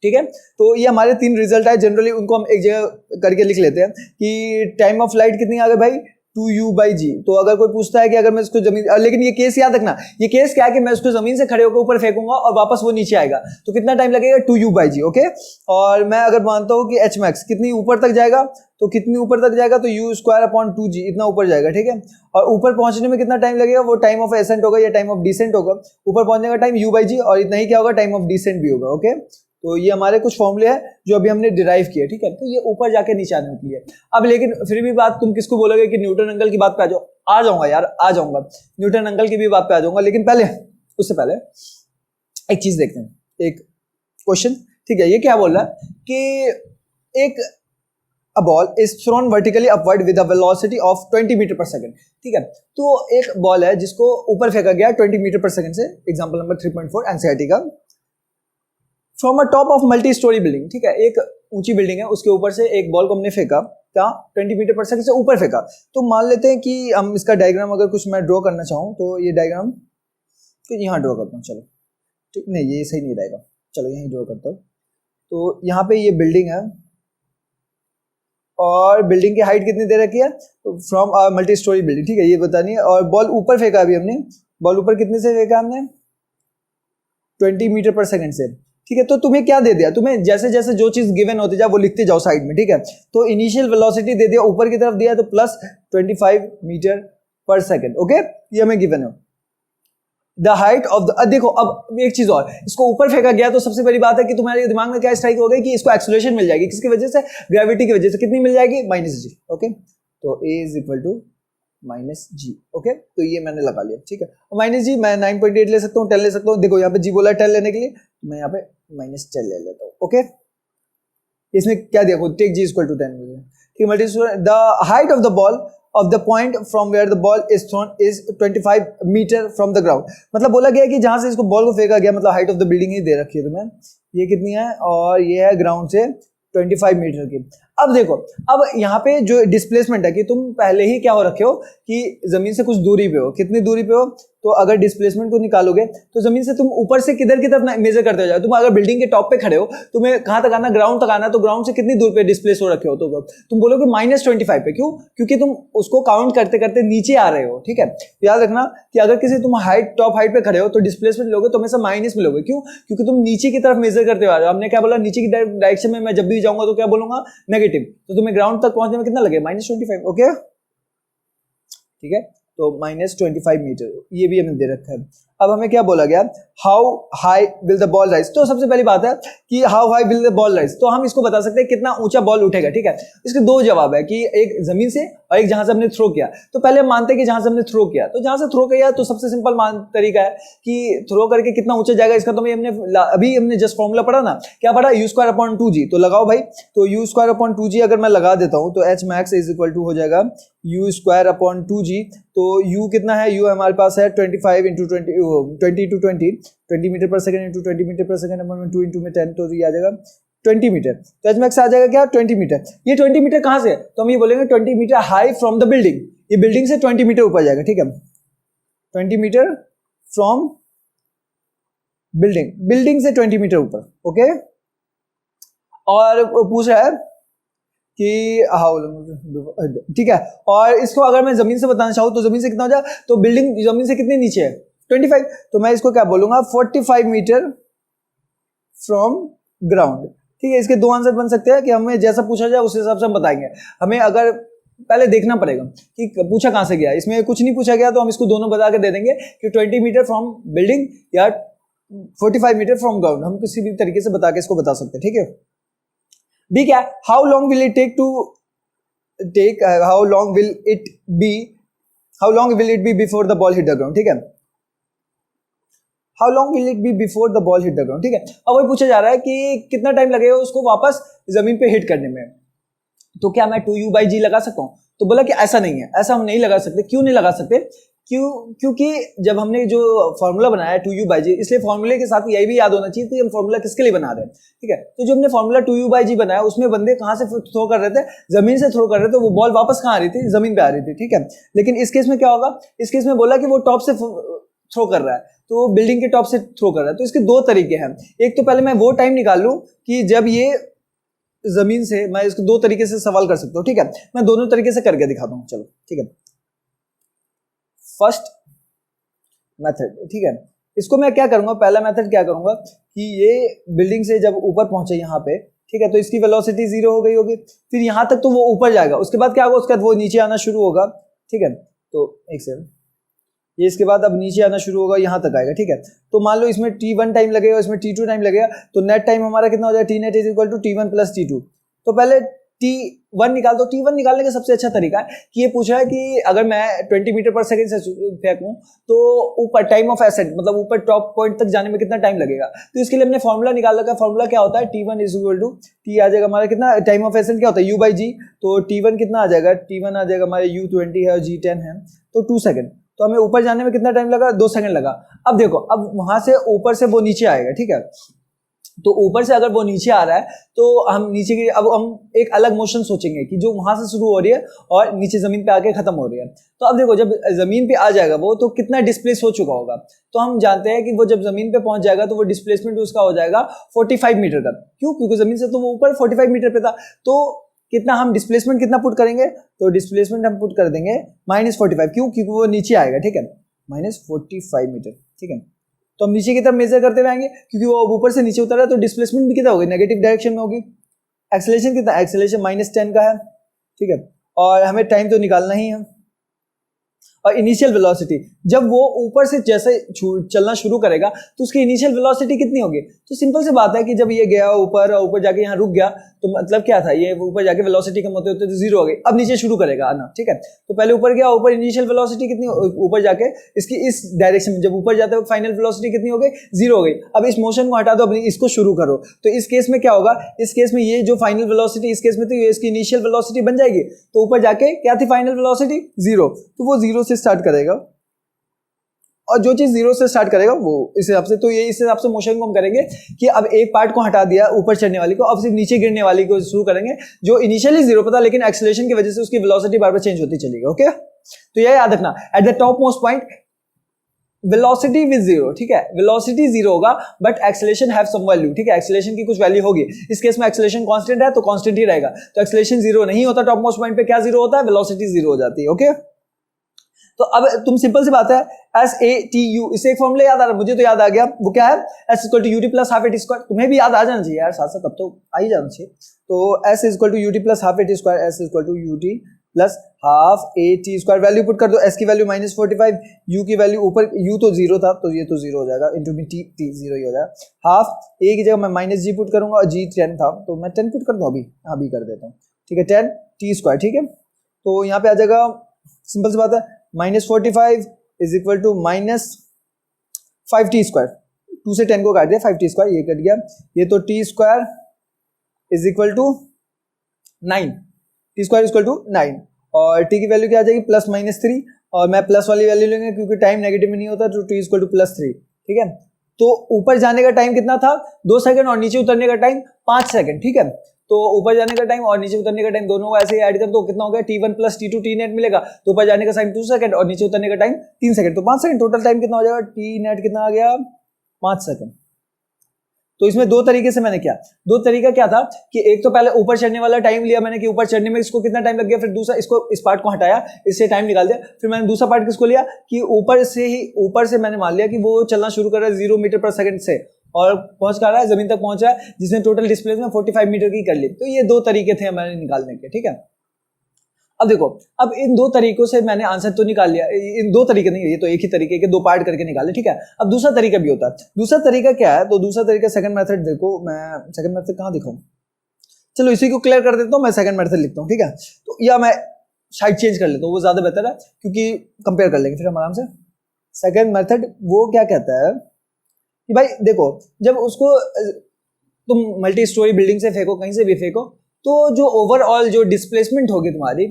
ठीक है। तो ये हमारे 3 रिजल्ट है, जनरली उनको हम एक जगह करके लिख लेते हैं कि टाइम ऑफ फ्लाइट कितनी आ गई भाई, 2u/g। तो अगर कोई पूछता है कि अगर मैं इसको जमीन, लेकिन ये केस याद रखना, ये केस क्या है कि मैं इसको जमीन से खड़े होकर ऊपर फेंकूंगा और वापस वो नीचे आएगा, तो कितना टाइम लगेगा, 2u/g, ओके। और मैं अगर मानता हूँ कि hmax कितनी ऊपर तक जाएगा, तो कितनी ऊपर तक जाएगा, तो u²/2g इतना ऊपर जाएगा, ठीक है। और ऊपर पहुंचने में कितना टाइम लगेगा, वो टाइम ऑफ एसेंट होगा या टाइम ऑफ डिसेंट होगा। ऊपर पहुंचने का टाइम u/g और इतना ही क्या होगा, टाइम ऑफ डिसेंट भी होगा, ओके। तो ये हमारे कुछ फॉर्मूले हैं जो अभी हमने डिराइव किए, ठीक है। तो ये ऊपर जाके नीचे आने के लिए। अब लेकिन फिर भी बात तुम किसको बोलोगे कि न्यूटन अंकल की बात पे आ जाऊंगा यार, आ जाऊंगा, न्यूटन अंकल की भी बात पे आ जाऊंगा, लेकिन पहले उससे पहले एक चीज देखते हैं, एक क्वेश्चन, ठीक है। ये क्या बोल रहा है कि एक a ball is thrown vertically upward with a velocity of 20 metre पर सेकंड, ठीक है। तो एक बॉल है जिसको ऊपर फेंका गया 20 मीटर पर सेकंड से, एग्जांपल नंबर 3.4 एनसीईआरटी का, from a top of multi storey building, ठीक है। एक ऊंची बिल्डिंग है, उसके ऊपर से एक बॉल को हमने फेंका, क्या 20 मीटर पर सेकंड से ऊपर फेंका। तो मान लेते हैं कि हम इसका डायग्राम अगर कुछ मैं ड्रॉ करना चाहूँ, तो ये डायग्राम तो यहाँ ड्रॉ करता हूँ, चलो ठीक, नहीं ये सही नहीं रहेगा, चलो यहीं ड्रॉ करता हूँ। तो यहाँ पे ये बिल्डिंग है और बिल्डिंग की हाइट कितनी दे रखी है, from a multi storey building, ठीक है, ये बतानी है। और बॉल ऊपर फेंका अभी हमने, बॉल ऊपर कितने से फेंका हमने, 20 मीटर पर सेकंड से, ठीक है। तो तुम्हें क्या दे दिया, तुम्हें जैसे जैसे जो चीज गिवन होती जाए वो लिखते जाओ साइड में, ठीक है। तो इनिशियल वेलोसिटी दे दिया, ऊपर की तरफ दिया तो प्लस 25 मीटर पर सेकंड, ओके, ये हमें गिवन है। द हाइट ऑफ द, देखो अब एक चीज और, इसको ऊपर फेंका गया तो सबसे बड़ी बात है कि तुम्हारे दिमाग में क्या स्ट्राइक हो गई कि इसको एक्सेलरेशन मिल जाएगी, किसकी वजह से, ग्रेविटी की वजह से। कितनी मिल जाएगी, -g, ओके। तो a = -g, ओके। तो ये मैंने लगा लिया, ठीक है। -g मैं 9.8 ले सकता हूँ, 10 ले सकता हूँ, देखो यहाँ पे g बोला 10 लेने के लिए, तो मैं यहाँ पे -10 ले लेता हूँ, ओके। इसमें क्या दिया, टेक g = 10, ठीक है। The height of the ball of the point from where the ball is thrown is 25 metre from the ground। मतलब बोला गया कि जहां से इसको बॉल को फेंका गया, मतलब हाइट ऑफ द बिल्डिंग ही दे रखी है तुम्हें, ये कितनी है, और ये है ग्राउंड से 25 मीटर की। अब देखो, अब यहाँ पे जो डिस्प्लेसमेंट है कि तुम पहले ही क्या हो रखे हो कि जमीन से कुछ दूरी पे हो, कितनी दूरी पे हो, तो अगर डिस्प्लेसमेंट को निकालोगे तो जमीन से तुम ऊपर से किधर की तरफ मेजर करते जाओ। तुम अगर बिल्डिंग के टॉप पे खड़े हो, तुम्हें कहां तक आना, ग्राउंड तक आना, तो ग्राउंड से कितनी दूर पे डिस्प्लेस हो रखे हो, तो तुम बोलोगे -25 पे। क्यों, क्योंकि तुम उसको काउंट करते करते नीचे आ रहे हो, ठीक है। तो याद रखना कि अगर किसी तुम हाइट, टॉप हाइट पे खड़े हो तो डिस्प्लेसमेंट लोगे तो हमेशा माइनस में लोगे। क्यों, क्योंकि तुम नीचे की तरफ मेजर करते आ रहे हो। हमने क्या बोला, नीचे की डायरेक्शन में मैं जब भी जाऊंगा तो क्या बोलूंगा, नेगेटिव। तो तुम्हें ग्राउंड तक पहुंचने में कितना लगे, -25, ओके, ठीक है। तो -25 मीटर, ये भी हमें दे रखा है। अब हमें क्या बोला गया, how high will the ball rise. तो सबसे पहली बात है कि how high will the ball rise, तो हम इसको बता सकते हैं कितना ऊंचा बॉल उठेगा, ठीक है। इसके दो जवाब है कि एक जमीन से और एक जहां से हमने थ्रो किया। तो पहले हम मानते हैं कि जहां से हमने थ्रो किया, तो जहां से थ्रो किया तो सबसे सिंपल तरीका है कि थ्रो करके कितना ऊंचा जाएगा, इसका तो अभी हमने जस्ट फॉर्मूला पढ़ा ना, क्या पढ़ा, u²/2g। तो लगाओ भाई, तो u²/2g अगर मैं लगा देता हूं तो hmax = हो जाएगा u²/2g। तो u कितना है, u हमारे पास है 25 × 20 मीटर पर सेकंड × 20 मीटर पर सेकंड 2 × में 10, तो ये आ जाएगा 20 मीटर। तो एचमैक्स आ जाएगा क्या, 20 मीटर। ये 20 मीटर कहां से है, तो हम ये बोलेंगे 20 metre high from the building. ये बिल्डिंग से 20 मीटर ऊपर जाएगा, ठीक है। 20 मीटर फ्रॉम बिल्डिंग से 20 मीटर ऊपर, ओके। और पूछ रहा है कि हाउ, ठीक है। और इसको अगर मैं जमीन से बताना चाहूँ तो जमीन से कितना हो जाए, तो बिल्डिंग जमीन से कितने नीचे है, 25। तो मैं इसको क्या बोलूंगा, 45 मीटर फ्रॉम ग्राउंड, ठीक है। इसके दो आंसर बन सकते हैं कि हमें जैसा पूछा जाए उस हिसाब से हम बताएंगे। हमें अगर पहले देखना पड़ेगा कि पूछा कहां से गया, इसमें कुछ नहीं पूछा गया तो हम इसको दोनों बता के दे देंगे कि 20 मीटर फ्रॉम बिल्डिंग या 45 मीटर फ्रॉम ग्राउंड, हम किसी भी तरीके से बता के इसको बता सकते हैं, ठीक है। बी क्या, how long will it take to take, how long will it be before the ball hit the ground, ठीक है। How long will it be before the ball hit the ground, ठीक है। अब वही पूछा जा रहा है कि कितना टाइम लगेगा उसको वापस जमीन पे हिट करने में। तो क्या मैं 2u/g लगा सकता हूं, तो बोला कि ऐसा नहीं है, ऐसा हम नहीं लगा सकते। क्यों नहीं लगा सकते, क्योंकि जब हमने जो फॉर्मूला बनाया 2u/g, इसलिए फॉर्मूले के साथ यही भी याद होना चाहिए कि हम फॉर्मूला किसके लिए बना रहे हैं, ठीक है। तो जो हमने फॉर्मूला 2u/g बनाया उसमें बंदे कहाँ से थ्रो कर रहे थे, जमीन से थ्रो कर रहे थे, वो बॉल वापस कहाँ आ रही थी, जमीन पे आ रही थी, ठीक है। लेकिन इस केस में क्या होगा, इस केस में बोला कि वो टॉप से थ्रो कर रहा है, तो वो बिल्डिंग के टॉप से थ्रो कर रहा है। तो इसके दो तरीके हैं, एक तो पहले मैं वो टाइम निकाल लूं कि जब ये जमीन से, मैं इसको दो तरीके से सवाल कर सकता हूँ, ठीक है। मैं दोनों तरीके से करके दिखाता हूँ, चलो ठीक है। फर्स्ट मेथड, ठीक है, इसको मैं क्या करूंगा, पहला मेथड क्या करूंगा कि ये बिल्डिंग से जब ऊपर पहुंचे यहाँ पे, ठीक है, तो इसकी वेलोसिटी 0 हो गई होगी, फिर यहाँ तक तो वो ऊपर जाएगा, उसके बाद क्या होगा, उसके बाद वो नीचे आना शुरू होगा, ठीक है। तो एक सेकंड, ये इसके बाद अब नीचे आना शुरू होगा, यहाँ तक आएगा, ठीक है। तो मान लो इसमें t1 टाइम लगेगा, इसमें t2 टाइम लगेगा, तो नेट टाइम हमारा कितना हो जाएगा, tnet = t1 + t2। तो पहले t1 निकाल दो। t1 निकालने का सबसे अच्छा तरीका है कि ये पूछ रहा है कि अगर मैं 20 मीटर पर सेकंड से फेंकूं तो ऊपर टाइम ऑफ एसेंट, मतलब ऊपर टॉप पॉइंट तक जाने में कितना टाइम लगेगा। तो इसके लिए हमने फॉर्मूला निकाल रखा है। फॉर्मूला क्या होता है, t1 = t आ जाएगा हमारा कितना, टाइम ऑफ एसेंट क्या होता है, u/g। तो t1 कितना आ जाएगा, t1 आ जाएगा हमारे u20 है और g10 है, तो 2 सेकंड। तो हमें ऊपर जाने में कितना टाइम लगा, 2 सेकंड लगा। अब देखो, अब वहां से ऊपर से वो नीचे आएगा, ठीक है। तो ऊपर से अगर वो नीचे आ रहा है तो हम नीचे की, अब हम एक अलग मोशन सोचेंगे कि जो वहां से शुरू हो रही है और नीचे जमीन पे आके खत्म हो रही है। तो अब देखो, जब जमीन पे आ जाएगा वो, तो कितना डिस्प्लेस हो चुका होगा। तो हम जानते हैं कि वो जब जमीन पे पहुंच जाएगा तो वो डिस्प्लेसमेंट उसका हो जाएगा 45 मीटर का। क्यों, क्योंकि जमीन से तो वो ऊपर 45 मीटर पे था। तो कितना हम डिस्प्लेसमेंट कितना पुट करेंगे, तो डिस्प्लेसमेंट हम पुट कर देंगे -45। क्यों, क्योंकि वो नीचे आएगा, ठीक है, -45 मीटर, ठीक है। तो हम नीचे की तरफ मेजर करते रहेंगे, क्योंकि वो ऊपर से नीचे उतर रहा है, तो डिस्प्लेसमेंट भी कितना होगी, नेगेटिव डायरेक्शन में होगी। एक्सेलरेशन कितना, एक्सेलरेशन -10 का है, ठीक है। और हमें टाइम तो निकालना ही है। और इनिशियल वेलोसिटी, जब वो ऊपर से जैसे चलना शुरू करेगा तो उसकी इनिशियल वेलोसिटी कितनी होगी। तो सिंपल सी बात है कि जब ये गया ऊपर और ऊपर जाके यहाँ रुक गया, तो मतलब क्या था, ये ऊपर जाके वेलोसिटी कम होते होते तो 0 हो गई। अब नीचे शुरू करेगा आना, ठीक है। तो पहले ऊपर गया, ऊपर इनिशियल वेलोसिटी कितनी, ऊपर जाके इसकी इस डायरेक्शन में जब ऊपर जाते हो फाइनल वेलोसिटी कितनी हो गई, 0 हो गई। अब इस मोशन को हटा दो, अब इसको शुरू करो। तो इस केस में क्या होगा, इस केस में ये जो फाइनल वेलोसिटी इस केस में थी, इसकी इनिशियल वेलोसिटी बन जाएगी। तो ऊपर जाके क्या थी फाइनल वेलोसिटी, 0। तो वो 0 से स्टार्ट करेगा, और जो चीज 0 से स्टार्ट करेगा वो इस हिसाब से, तो ये इस हिसाब से मोशन को हम करेंगे कि अब एक पार्ट को हटा दिया ऊपर चढ़ने वाली को, अब सिर्फ नीचे गिरने वाली को शुरू करेंगे, जो इनिशियली 0 पर था लेकिन एक्सेलरेशन की वजह से उसकी वेलोसिटी बार बार चेंज होती चलेगी। ओके, तो ये याद रखना, at the top most point velocity with 0, ठीक है, वेलोसिटी 0 होगा but acceleration have some value, ठीक है, एक्सेलरेशन की कुछ वैल्यू होगी। इस केस में एक्सेलरेशन कांस्टेंट है तो कांस्टेंट ही रहेगा। तो एक्सेलरेशन 0 नहीं होता टॉप मोस्ट पॉइंट पे, क्या 0 होता है, वेलोसिटी 0 हो जाती है। ओके, तो अब तुम सिंपल सी बात है, SATU, इससे एक फॉर्मूला याद आ रहा है, मुझे तो याद आ गया, वो क्या है, S = UT + ½ AT²। तुम्हें भी याद आ जाना चाहिए यार, साथ साथ तब तो आ ही जाना चाहिए। तो S = UT + ½ AT², S = UT + ½ AT²। Value put कर दो, S की वैल्यू -45, U की वैल्यू ऊपर, U तो 0 था तो ये तो 0 हो जाएगा, इंटू में T 0 ही हो जाएगा। हाफ A की जगह मैं -G पुट करूंगा और G 10 था तो मैं 10 पुट कर दूं, अभी कर देता हूँ, ठीक है, 10 T², ठीक है। तो यहाँ पे आ जाएगा, सिंपल सी बात है, -45 = -5T²। 2 से 10 को काट दिया, 5T², ये कट गया, ये तो T² = 9, T² = 9, और T की वैल्यू क्या आ जाएगी, +-3, और मैं प्लस वाली वैल्यू लेंगे क्योंकि टाइम नेगेटिव में नहीं होता, तो T = +3, ठीक है। तो ऊपर जाने का टाइम कितना था, 2 सेकंड, और नीचे उतरने का टाइम 5 सेकंड, ठीक है। तो ऊपर जाने का टाइम और नीचे उतरने का टाइम दोनों को ऐसे ही ऐड कर दो, कितना हो गया, T1 + T2 Tnet मिलेगा। तो ऊपर जाने का टाइम 2 सेकंड और नीचे उतरने का टाइम 3 सेकंड, तो 5 सेकंड, टोटल टाइम कितना हो जाएगा, Tnet कितना आ गया, 5 सेकंड। तो इसमें दो तरीके से मैंने किया, दो तरीका क्या था कि एक तो पहले ऊपर चढ़ने वाला टाइम लिया मैंने कि ऊपर चढ़ने में इसको कितना टाइम लग गया, फिर दूसरा इसको, इस पार्ट को हटाया, इससे टाइम निकाल दिया। फिर मैंने दूसरा पार्ट किसको लिया कि ऊपर से मैंने मान लिया कि वो चलना शुरू कर रहा है 0 मीटर पर सेकंड से और पहुंच कर रहा है, जमीन तक पहुंच रहा है, जिसने टोटल डिस्प्लेसमेंट 45 मीटर की कर ली। तो ये दो तरीके थे मैंने निकालने के, ठीक है। अब देखो, अब इन दो तरीकों से मैंने आंसर तो निकाल लिया, इन दो तरीके नहीं, ये तो एक ही तरीके के दो पार्ट करके निकाले, ठीक है। अब दूसरा तरीका भी होता है। दूसरा तरीका क्या है, तो दूसरा तरीका सेकंड मेथड, देखो मैं सेकंड मेथड कहाँ दिखाऊं, चलो इसी को क्लियर कर देता हूँ, मैं सेकंड मेथड लिखता हूँ, ठीक है। तो या मैं साइड चेंज कर लेता हूँ, वो ज्यादा बेहतर है क्योंकि कंपेयर कर लेंगे फिर हम आराम से। सेकंड मेथड वो क्या कहता है कि भाई देखो, जब उसको तुम मल्टी स्टोरी बिल्डिंग से फेंको, कहीं से भी फेंको, तो जो ओवरऑल जो डिस्प्लेसमेंट होगी तुम्हारी,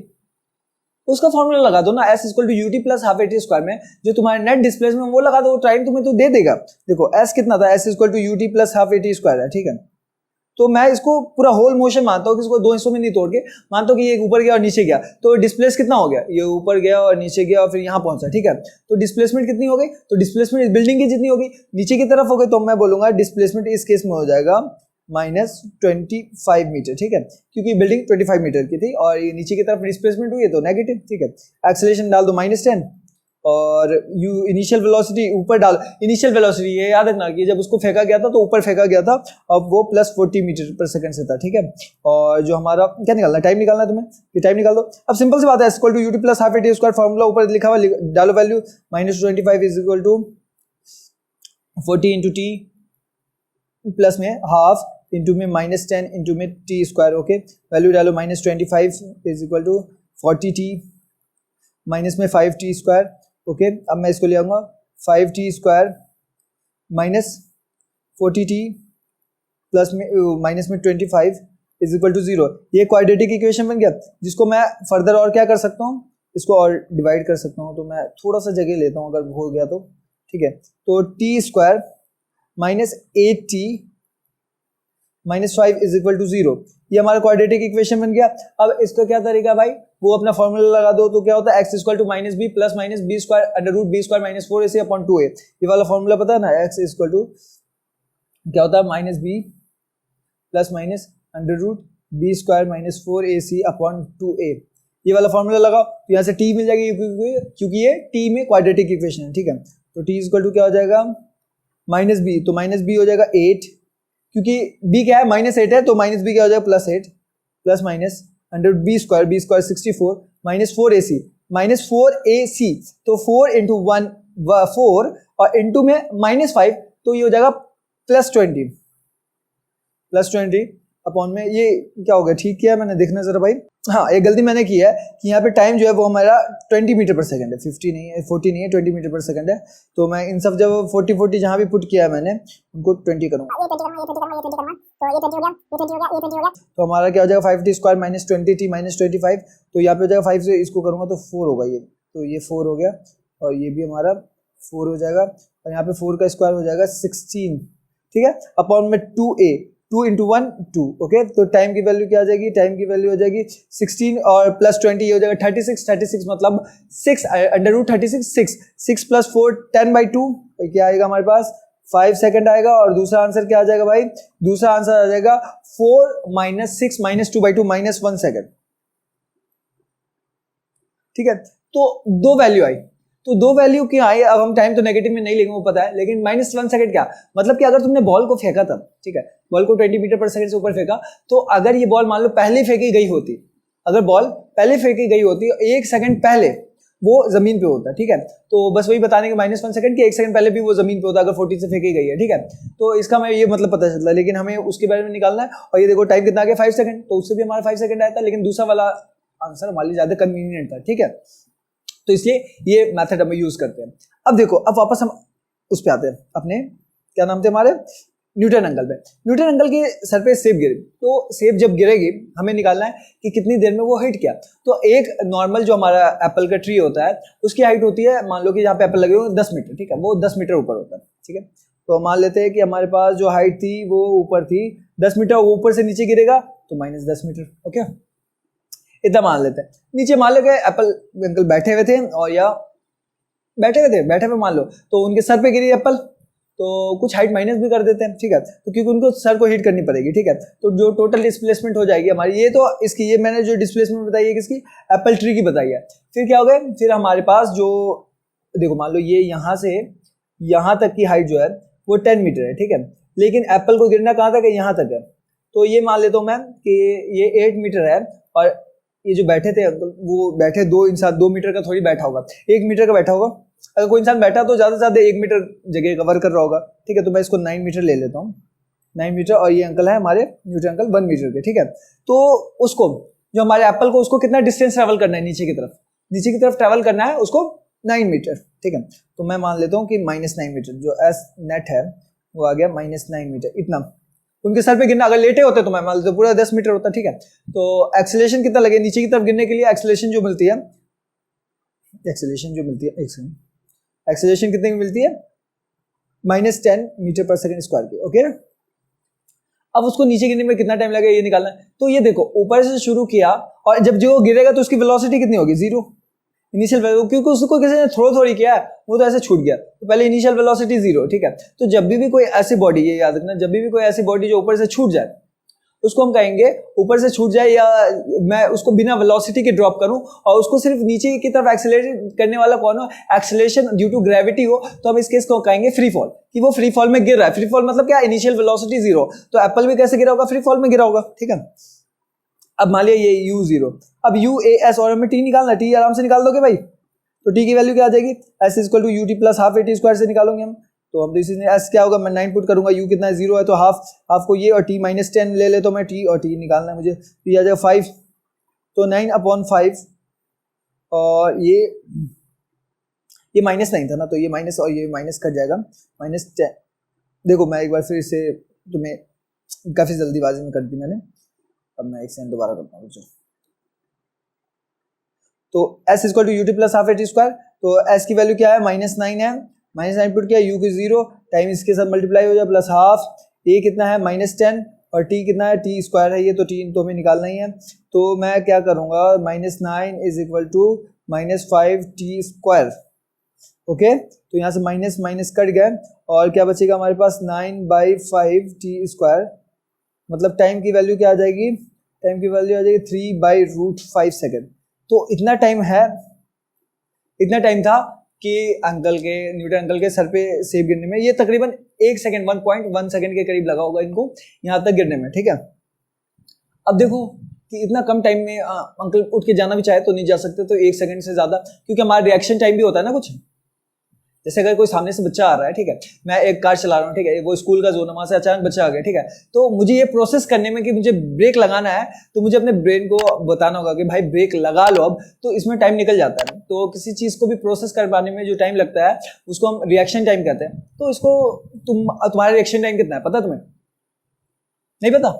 उसका फॉर्मूला लगा दो ना, s equal to u t plus half a t square में जो तुम्हारे नेट डिस्प्लेसमेंट वो लगा दो, टाइम तुम्हें तो दे देगा। देखो s कितना था, s equal to u t plus half a t square है, ठीक है। तो मैं इसको पूरा होल मोशन मानता हूँ कि इसको दो हिस्सों में नहीं तोड़ के मानता हूँ कि ये ऊपर गया और नीचे गया, तो डिस्प्लेस कितना हो गया, ये ऊपर गया और नीचे गया और फिर यहाँ पहुंचा, ठीक है। तो डिस्प्लेसमेंट कितनी हो गई, तो डिस्प्लेसमेंट इस बिल्डिंग की जितनी होगी नीचे की तरफ हो गई, तो मैं बोलूंगा डिस्प्लेसमेंट इस केस में हो जाएगा -25 मीटर, ठीक है, क्योंकि बिल्डिंग 25 मीटर की थी और ये नीचे की तरफ डिस्प्लेसमेंट हुई है तो नेगेटिव, ठीक है। एक्सेलरेशन डाल दो -10 और यू इनिशियल वेलोसिटी ऊपर डाल, इनिशियल वेलोसिटी ये याद रखना कि जब उसको फेंका गया था तो ऊपर फेंका गया था, अब वो +40 मीटर पर सेकंड से था, ठीक है। और जो हमारा क्या निकालना है, टाइम निकालना है तुम्हें, ये टाइम निकाल दो। अब सिंपल सी बात है, equal to u t plus half a t square, formula ऊपर लिखा हुआ, डालो value -25 is equal to 40 into t plus में हाफ इंटू में -10 इंटू में टी स्क्वायर, ओके। वैल्यू डालो -25 is equal to 40 t minus में 5 टी स्क्वायर, ओके। अब मैं इसको ले आऊँगा 5t square minus 40t plus में माइनस में 25 इज इक्वल टू 0। ये क्वाड्रेटिक इक्वेशन बन गया, जिसको मैं फर्दर और क्या कर सकता हूँ, इसको और डिवाइड कर सकता हूँ। तो मैं थोड़ा सा जगह लेता हूँ अगर हो गया तो, ठीक है। तो t square minus 8t minus 5 is equal to 0, ये हमारा क्वाड्रेटिक इक्वेशन बन गया। अब इसका क्या तरीका भाई, वो अपना फॉर्मूला लगा दो, तो क्या होता है x equal to minus b plus minus b square under root b square minus 4ac upon 2a, ये वाला फॉर्मूला पता है ना, x इक्वल टू क्या होता है minus b plus minus under root b square minus 4ac upon 2a, ये वाला फॉर्मूला लगाओ तो यहाँ से t मिल जाएगी क्योंकि ये t में क्वाड्रेटिक इक्वेशन है, ठीक है। तो t इक्वल टू क्या हो जाएगा माइनस बी, तो माइनस बी हो जाएगा 8, क्योंकि b क्या है -8 है, तो माइनस बी क्या हो जाएगा +8 plus minus under b square 64 minus 4ac minus 4ac, तो 4 इंटू 1 4 और इंटू में -5, तो ये हो जाएगा +20 अपॉन में ये क्या हो गया, ठीक किया मैंने, देखना जरा भाई। हाँ, एक गलती मैंने की है कि यहाँ पे टाइम जो है वो हमारा 20 मीटर पर सेकंड है, 50 नहीं है, 40 नहीं है, 20 मीटर पर सेकंड है। तो मैं इन सब जब 40 जहाँ भी पुट किया है मैंने उनको 20 करूँगा, तो हमारा क्या हो जाएगा 5t square minus 20t minus 25, तो यहाँ पे हो जाएगा 5 से इसको करूँगा तो 4 होगा ये, तो ये 4 हो गया और ये भी हमारा 4 हो जाएगा और यहाँ पे 4 का स्क्वायर हो जाएगा 16, ठीक है, अपॉन में 2a, 2 इंटू 1 2, ओके। तो टाइम की वैल्यू क्या आ जाएगी, टाइम की वैल्यू हो जाएगी 16 और प्लस 20 ये हो जाएगा 36 मतलब 6 अंडर रूट 36 6 प्लस 4 10/2, क्या आएगा हमारे पास 5 सेकंड आएगा। और दूसरा आंसर क्या आ जाएगा भाई, दूसरा आंसर आ जाएगा 4 माइनस 6 माइनस 2/2 -1 सेकंड, ठीक है। तो दो वैल्यू आई, तो दो वैल्यू क्या आई, अब हम टाइम तो नेगेटिव में नहीं लिखेंगे वो पता है, लेकिन -1 सेकंड क्या मतलब कि अगर तुमने बॉल को फेंका था, ठीक है, बॉल को 20 मीटर पर सेकंड से ऊपर फेंका, तो अगर ये बॉल मान लो पहले फेंकी गई होती, अगर बॉल पहले फेंकी गई होती 1 सेकंड पहले वो जमीन पे होता, ठीक है। तो बस वही बताने के -1 सेकंड कि 1 सेकंड पहले भी वो जमीन पे होता अगर 40 से फेंकी गई है, ठीक है। तो इसका मैं ये मतलब पता चलता है, लेकिन हमें उसके बारे में निकालना है। और ये देखो टाइम कितना आ गया 5 सेकंड, तो उससे भी हमारा 5 सेकंड आया था, लेकिन दूसरा वाला आंसर हमारे लिए ज्यादा कन्वीनियंट था, ठीक है। तो इसलिए ये मेथड हम यूज करते हैं। अब देखो, अब वापस हम उस पे आते हैं, अपने क्या नाम थे हमारे, न्यूटन अंकल पे। न्यूटन अंकल के सर पे सेब गिरी, तो सेब जब गिरेगी हमें निकालना है कि कितनी देर में वो हिट किया। तो एक नॉर्मल जो हमारा एप्पल का ट्री होता है उसकी हाइट होती है, मान लो कि जहाँ पे एप्पल लगे हुए 10 मीटर, ठीक है, वो 10 मीटर ऊपर होता है, ठीक है। तो मान लेते हैं कि हमारे पास जो हाइट थी वो ऊपर थी 10 मीटर, ऊपर से नीचे गिरेगा तो -10 मीटर, ओके, इतना मान लेते हैं। नीचे मान लो कि एप्पल अंकल बैठे हुए थे और या बैठे हुए मान लो, तो उनके सर पे गिरी एप्पल, तो कुछ हाइट माइनस भी कर देते हैं, ठीक है, तो क्योंकि उनको सर को हिट करनी पड़ेगी, ठीक है। तो जो टोटल डिस्प्लेसमेंट हो जाएगी हमारी, ये तो इसकी, ये मैंने जो डिस्प्लेसमेंट बताई है किसकी, एप्पल ट्री की बताई है। फिर क्या हो गया, फिर हमारे पास जो देखो मान लो ये यहाँ से यहाँ तक की हाइट जो है वो 10 मीटर है, ठीक है, लेकिन एप्पल को गिरना कहाँ तक है, यहाँ तक है। तो ये मान लेता हूँ मैं कि ये 8 मीटर है और ये जो बैठे थे वो बैठे 2 इंसान 2 मीटर का थोड़ी बैठा होगा, 1 मीटर का बैठा होगा। अगर कोई इंसान बैठा तो ज़्यादा से ज़्यादा 1 मीटर जगह कवर कर रहा होगा, ठीक है। तो मैं इसको 9 मीटर ले लेता हूँ, 9 मीटर, और ये अंकल है हमारे न्यूटन अंकल 1 मीटर के, ठीक है। तो उसको जो हमारे एप्पल को उसको कितना डिस्टेंस ट्रैवल करना है, नीचे की तरफ ट्रैवल करना है उसको 9 मीटर, ठीक है। तो मैं मान लेता हूँ कि -9 मीटर जो एस नेट है वो आ गया -9 मीटर, इतना उनके सर पे गिरना। अगर लेटे होते तो मैं मान लेता पूरा 10 मीटर होता, ठीक है। तो एक्सेलरेशन कितना लगे नीचे की तरफ गिरने के लिए, एक्सेलरेशन जो मिलती है एक्सेलरेशन जो मिलती है, एक्सेलरेशन कितने की मिलती है, -10 मीटर पर सेकंड स्क्वायर की। ओके, अब उसको नीचे गिरने में कितना टाइम लगेगा ये निकालना है। तो ये देखो ऊपर से शुरू किया और जब जो गिरेगा तो उसकी वेलोसिटी कितनी होगी, 0 इनिशियल वेलोसिटी, क्योंकि उसको किसी ने थोड़ी किया है वो तो ऐसे छूट गया, तो पहले इनिशियल वेलोसिटी 0, ठीक है। तो जब भी कोई ऐसी बॉडी, ये याद रखना, जब भी कोई ऐसी बॉडी जो ऊपर से छूट जाए उसको हम कहेंगे ऊपर से छूट जाए, या मैं उसको बिना वेलोसिटी के ड्रॉप करूं और उसको सिर्फ नीचे की तरफ एक्सेलरेट करने वाला कौन हो, एक्सेलरेशन ड्यू टू ग्रेविटी हो, तो हम इस केस को कहेंगे फ्री फॉल, कि वो फ्री फॉल में गिर रहा है। फ्री फॉल मतलब क्या, इनिशियल वेलोसिटी 0, तो एप्पल भी कैसे गिरा होगा, फ्री फॉल में गिरा होगा, ठीक है। अब मान लिया ये u0, अब u, a, s और हमें t निकालना, t आराम से निकाल दोगे भाई, तो t की वैल्यू क्या आ जाएगी, s equal to ut plus half at square से निकालोगे हम, तो हम इसी s क्या होगा, मैं 9 पुट करूंगा, u कितना है 0 है, तो हाफ को ये और t -10 ले ले तो मैं t, और t निकालना है मुझे, तो ये आ जाएगा 5, तो 9/5, और ये -9 था ना, तो ये माइनस और ये माइनस कट जाएगा, -10। देखो मैं एक बार फिर से तुम्हें काफी जल्दीबाजी में कर दी मैंने, अब मैं एक सेकंड दोबारा करता हूँ। तो s equal to ut plus half at square, तो s की वैल्यू क्या है, -9 है, -9 पुट किया, u की 0 टाइम इसके साथ मल्टीप्लाई हो जाए प्लस हाफ, a कितना है -10 और t कितना है, t स्क्वायर है ये, तो t तो हमें निकालना ही है, तो मैं क्या करूँगा, -9 is equal to -5t square. Okay, तो यहाँ से माइनस कट गए और क्या बचेगा हमारे पास, 9/5t स्क्वायर, मतलब टाइम की वैल्यू क्या आ जाएगी, टाइम की वैल्यू आ जाएगी 3/√5 सेकेंड। तो इतना टाइम है, इतना टाइम था कि न्यूटन अंकल के सर पे सेब गिरने में, ये तकरीबन 1 सेकेंड 1.1 सेकेंड के करीब लगा होगा इनको यहाँ तक गिरने में, ठीक है। अब देखो कि इतना कम टाइम में अंकल उठ के जाना भी चाहे तो नहीं जा सकते, तो 1 सेकेंड से ज्यादा, क्योंकि हमारा रिएक्शन टाइम भी होता है ना कुछ, जैसे अगर कोई सामने से बच्चा आ रहा है, ठीक है, मैं एक कार चला रहा हूँ, ठीक है, वो स्कूल का जोन है, वहां से अचानक बच्चा आ गया, ठीक है, तो मुझे ये प्रोसेस करने में कि मुझे ब्रेक लगाना है, तो मुझे अपने ब्रेन को बताना होगा कि भाई ब्रेक लगा लो अब, तो इसमें टाइम निकल जाता है। तो किसी चीज को भी प्रोसेस कर पाने में जो टाइम लगता है उसको हम रिएक्शन टाइम कहते हैं। तो इसको तुम्हारा रिएक्शन टाइम कितना है पता तुम्हें, नहीं पता,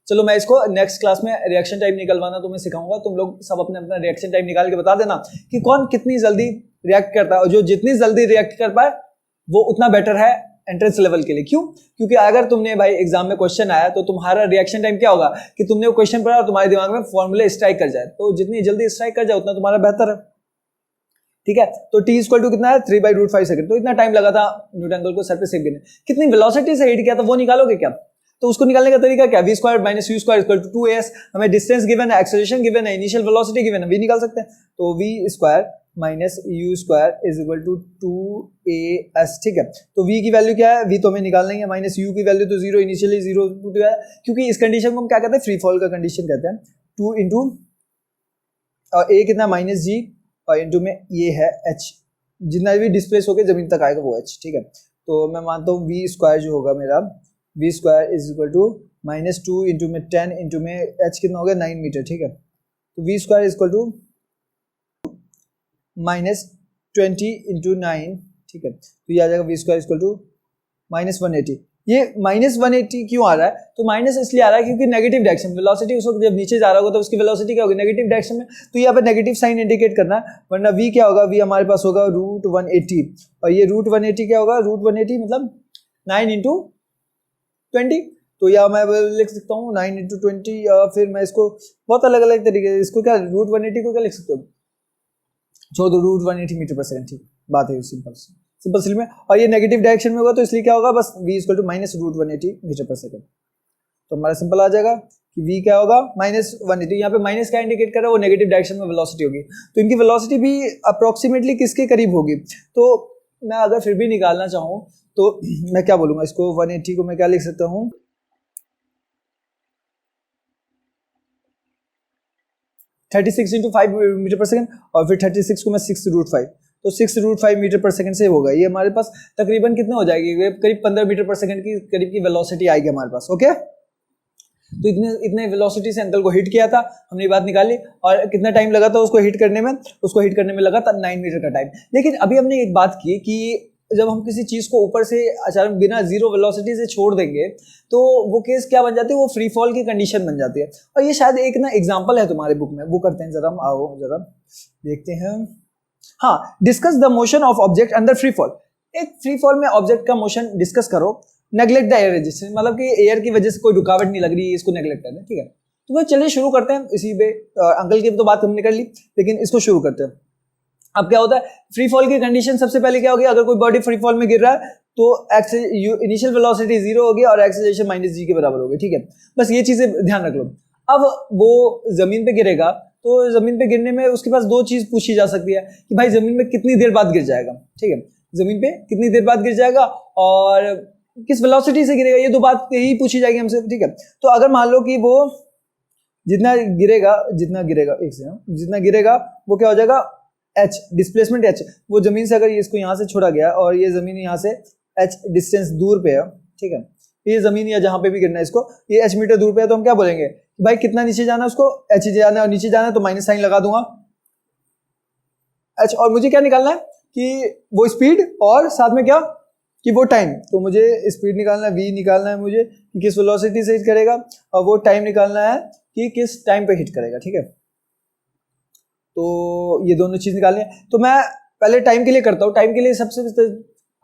चलो मैं इसको नेक्स्ट क्लास में रिएक्शन टाइम निकलवाना तुम्हें सिखाऊंगा, तुम लोग सब अपने अपना रिएक्शन टाइम निकाल के बता देना कि कौन कितनी जल्दी रिएक्ट करता है, और जो जितनी जल्दी रिएक्ट कर पाए वो उतना बेटर है एंट्रेंस लेवल के लिए। क्यों, क्योंकि अगर तुमने भाई एग्जाम में क्वेश्चन आया तो तुम्हारा रिएक्शन टाइम क्या होगा कि तुमने वो क्वेश्चन पढ़ा और तुम्हारे दिमाग में फॉर्मूले स्ट्राइक कर जाए, तो जितनी जल्दी स्ट्राइक कर जाए उतना तुम्हारा बेहतर है, ठीक है। तो t इक्वल टू कितना है, 3/√5 सेकंड, तो इतना टाइम लगा था न्यूटन अंकल को सर पे सेब गिरने। कितनी वेलोसिटी से हिट किया था वो निकालोगे क्या, तो उसको निकालने का तरीका क्या, v square minus u square equal to 2as, हमें डिस्टेंस गिवन है, एक्सेलरेशन गिवन है, इनिशियल वेलोसिटी गिवन है, v निकाल सकते हैं, तो v square minus u square is equal to 2as, ठीक है। तो v की वैल्यू क्या है, v तो हमें निकालना ही है, माइनस u की वैल्यू तो 0, इनिशियली 0 है, क्योंकि इस कंडीशन को हम क्या कहते हैं, फ्री फॉल का कंडीशन कहते हैं। 2 इंटू a कितना -g और इंटू में ये है h, जितना भी डिस्प्लेस होकर जमीन तक आएगा वो h, ठीक है। तो मैं मानता हूँ v स्क्वायर जो होगा मेरा, v square is equal to -2 into में 10 इंटू में h कितना हो गया 9 मीटर, ठीक है। तो v square is equal to -20 into 9, ठीक है, तो ये आ जाएगा v square is equal to -180। ये -180 क्यों आ रहा है, तो माइनस इसलिए आ रहा है क्योंकि नेगेटिव डायरेक्शन, वेलोसिटी उस वक्त जब नीचे जा रहा होगा तो उसकी वेलोसिटी क्या होगी, नेगेटिव डायरेक्शन में, तो यहाँ पे नेगेटिव साइन इंडिकेट करना है, वरना v क्या होगा, v हमारे पास होगा √180, और ये √180 क्या होगा, √180 मतलब 9 इंटू 20, तो या मैं लिख सकता हूँ 9 इंटू 20, या फिर मैं इसको बहुत अलग अलग तरीके से, इसको क्या √180 को क्या लिख सकते हो, छोड़ दो, √180 मीटर पर सेकंड, ठीक बात है, सिंपल में, और ये नेगेटिव डायरेक्शन में होगा तो इसलिए क्या होगा, बस v इक्वल टू -√180 मीटर पर सेकंड। तो हमारा सिंपल आ जाएगा कि v क्या होगा, -180, यहाँ पे माइनस क्या इंडिकेट कर रहा है, वो नेगेटिव डायरेक्शन में वेलोसिटी होगी, तो इनकी वेलोसिटी भी अप्रोक्सीमेटली किसके करीब होगी। तो मैं अगर फिर भी निकालना चाहूँ तो मैं क्या बोलूँगा, इसको 180 को मैं क्या लिख सकता हूँ, 36 इंटू 5 मीटर पर सेकंड, और फिर 36 को मैं 6√5, तो 6√5 मीटर पर सेकंड से होगा, ये हमारे पास तकरीबन कितना हो जाएगी, करीब 15 मीटर पर सेकंड की करीब की वेलोसिटी आएगी हमारे पास। ओके, तो इतने वेलोसिटी से अंकल को हिट किया था, हमने ये बात निकाली, और कितना टाइम लगा था उसको हिट करने में लगा था 9 मीटर का टाइम। लेकिन अभी हमने एक बात की कि जब हम किसी चीज को ऊपर से अचानक बिना जीरो वेलोसिटी से छोड़ देंगे तो वो केस क्या बन जाती है, वो फ्री फॉल की कंडीशन बन जाती है। और ये शायद एक ना एग्जांपल है तुम्हारे बुक में, वो करते हैं जरा, हम आओ जरा देखते हैं। हाँ, discuss the motion of object under free fall. एक फ्री फॉल में ऑब्जेक्ट का मोशन डिस्कस करो। नेग्लेक्ट द एयर रेजिस्टेंस, मतलब कि एयर की वजह से कोई रुकावट नहीं लग रही है, इसको नेग्लेक्ट करना है, ठीक है। तो वह चलिए शुरू करते हैं इसी पे। अंकल की तो बात हमने कर ली, लेकिन इसको शुरू करते हैं। अब क्या होता है, फ्री फॉल की कंडीशन सबसे पहले क्या होगी, अगर कोई बॉडी फ्री फॉल में गिर रहा है तो इनिशियल वेलोसिटी 0 होगी और एक्सेलरेशन -g के बराबर होगी, ठीक है। बस ये चीजें ध्यान रख लो। अब वो जमीन पे गिरेगा तो जमीन पे गिरने में उसके पास दो चीज पूछी जा सकती है कि भाई जमीन में कितनी देर बाद गिर जाएगा, ठीक है। जमीन पे कितनी देर बाद गिर जाएगा और किस वेलोसिटी से गिरेगा, ये दो बात ही पूछी जाएगी हमसे, ठीक है। तो अगर मान लो कि वो जितना गिरेगा वो क्या हो जाएगा, h डिस्प्लेसमेंट h। वो जमीन से अगर इसको यहाँ से छोड़ा गया और ये जमीन यहाँ से h डिस्टेंस दूर पे है, ठीक है। ये जमीन या जहाँ पे भी गिरना है इसको, ये h मीटर दूर पे है, तो हम क्या बोलेंगे भाई कितना नीचे जाना है उसको, h जाना है, और नीचे जाना है तो माइनस साइन लगा दूंगा h। और मुझे क्या निकालना है कि वो स्पीड और साथ में क्या कि वो टाइम। तो मुझे स्पीड निकालना है, v निकालना है मुझे कि किस वेलोसिटी से हिट करेगा, और वो टाइम निकालना है कि किस टाइम पे हिट करेगा, ठीक है। तो ये दोनों चीज निकालनी है। तो मैं पहले टाइम के लिए करता हूँ। टाइम के लिए सबसे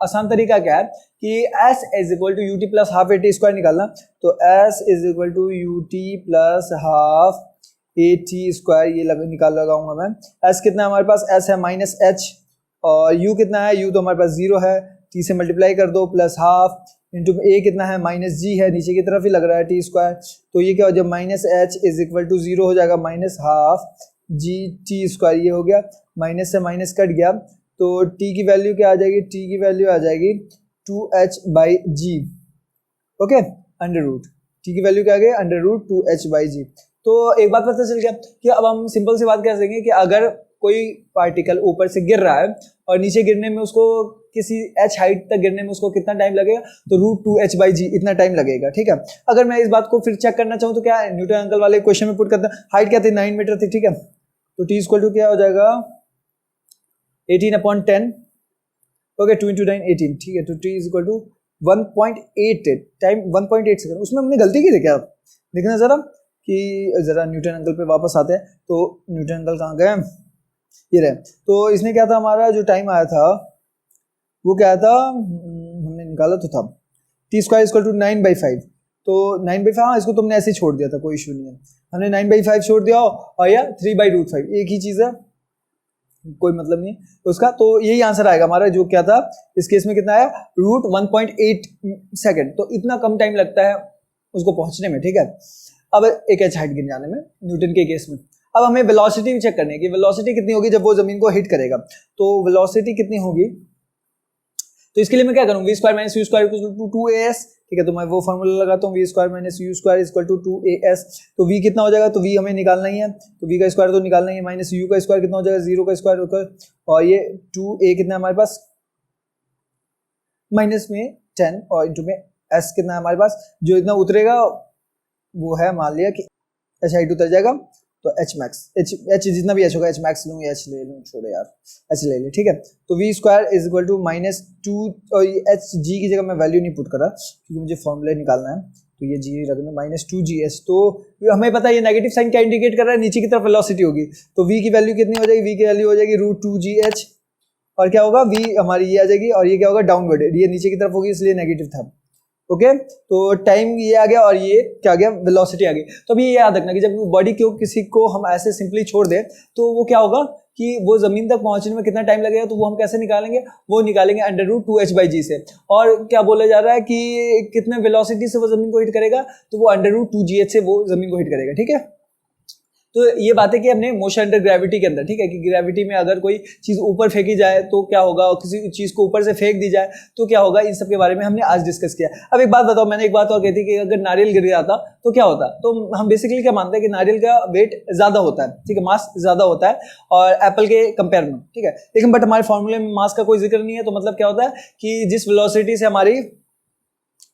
आसान तरीका क्या है कि s is equal to ut plus half at square निकालना। तो s is equal to ut plus half at square, ये लगाऊंगा मैं। s कितना है हमारे पास, s है माइनस h, और u कितना है, u तो हमारे पास 0 है, t से मल्टीप्लाई कर दो, प्लस हाफ इंटू a कितना है माइनस g है, नीचे की तरफ ही लग रहा है t स्क्वायर। तो ये क्या हो जाएगा, minus h is equal to 0 हो जाएगा, minus half g t square, ये हो गया, माइनस से माइनस कट गया, तो t की वैल्यू क्या आ जाएगी, t की वैल्यू आ जाएगी 2h/g, okay, under root. t की वैल्यू क्या आ गई, अंडर रूट 2h/g। तो एक बात पता चल गया कि अब हम सिंपल सी बात कह सकेंगे कि अगर कोई पार्टिकल ऊपर से गिर रहा है और नीचे गिरने में उसको किसी h हाइट तक गिरने में उसको कितना टाइम लगेगा, तो रूट 2h/g इतना टाइम लगेगा, ठीक है। अगर मैं इस बात को फिर चेक करना चाहूँ तो क्या न्यूटन अंकल वाले क्वेश्चन में पुट करता है, हाइट क्या थी 9 मीटर थी, ठीक है। तो t इक्वल टू क्या हो जाएगा 18/10, ओके, 2 × 9 18, ठीक है। तो t equal to 1.8 time 1.8 second. उसमें हमने गलती की थी क्या, देखना जरा कि जरा न्यूटन अंकल पे वापस आते हैं। तो न्यूटन अंकल कहाँ गए, ये रहे। तो इसने क्या था, हमारा जो टाइम आया था वो क्या था, हमने निकाला तो था t स्क्वायर इक्वल टू 9/5। तो 9/5, हाँ इसको तुमने ऐसे ही छोड़ दिया था, कोई इशू नहीं है, हमने 9/5 छोड़ दिया, और या 3/√5 एक ही चीज़ है, कोई मतलब नहीं है उसका। तो यही आंसर आएगा हमारा, जो क्या था इस केस में कितना आया, रूट 1.8 सेकेंड। तो इतना कम टाइम लगता है उसको पहुंचने में, ठीक है। अब एक h हाइट गिर जाने में न्यूटन के केस में। अब हमें वेलोसिटी भी चेक करनी है कि वेलोसिटी कितनी होगी जब वो जमीन को हिट करेगा। तो वेलोसिटी कितनी होगी, तो इसके लिए मैं क्या करूँ, v square minus u square equal to 2as, ठीक है। तो मैं वो फॉर्मूला लगाता हूँ, v square minus u square equal to 2as। तो v कितना हो जाएगा, तो v हमें निकालना ही है, तो v का स्क्वायर तो निकालना ही है, माइनस u का स्क्वायर कितना हो जाएगा, 0 का स्क्वायर होकर, और ये 2a कितना है हमारे पास, माइनस में 10, और इंटू में s कितना है हमारे पास, जो इतना उतरेगा वो है, मान लिया कि h हाइट उतर जाएगा, तो h मैक्स, h जितना भी h होगा, h मैक्स लूँ या h ले लूँ, छोड़ो यार, h ले ले, ठीक है। तो v square is equal to -2, और h g की जगह मैं वैल्यू नहीं पुट करा क्योंकि मुझे फॉर्मूला निकालना है, तो ये g रखना -2gs। तो हमें पता है ये नेगेटिव साइन क्या इंडिकेट कर रहा है, नीचे की तरफ वेलोसिटी होगी। तो v की वैल्यू कितनी हो जाएगी, v की वैल्यू हो जाएगी रूट 2gh, और क्या होगा, v हमारी ये आ जाएगी, और ये क्या होगा डाउनवर्ड, ये नीचे की तरफ होगी इसलिए नेगेटिव था, ओके। तो टाइम ये आ गया और ये क्या आ गया, वेलोसिटी आ गई। तो अभी ये याद रखना कि जब बॉडी को किसी को हम ऐसे सिंपली छोड़ दें तो वो क्या होगा कि वो जमीन तक पहुंचने में कितना टाइम लगेगा, तो वो हम कैसे निकालेंगे, वो निकालेंगे अंडर रूट 2h/g से। और क्या बोला जा रहा है कि कितने वेलोसिटी से वो जमीन को हिट करेगा, तो वो अंडर रूट 2gh से वो जमीन को हिट करेगा, ठीक है। तो ये बातें की हमने मोशन अंडर ग्रेविटी के अंदर, ठीक है, कि ग्रेविटी में अगर कोई चीज ऊपर फेंकी जाए तो क्या होगा, और किसी चीज को ऊपर से फेंक दी जाए तो क्या होगा, इन सब के बारे में हमने आज डिस्कस किया। अब एक बात बताओ, मैंने एक बात और कही थी कि अगर नारियल गिर जाता तो क्या होता, तो हम बेसिकली क्या मानते हैं कि नारियल का वेट ज्यादा होता है, ठीक है, मास ज्यादा होता है और एप्पल के कंपेयर में, ठीक है। लेकिन बट हमारे फॉर्मूले में मास का कोई जिक्र नहीं है, तो मतलब क्या होता है कि जिस वेलोसिटी से हमारी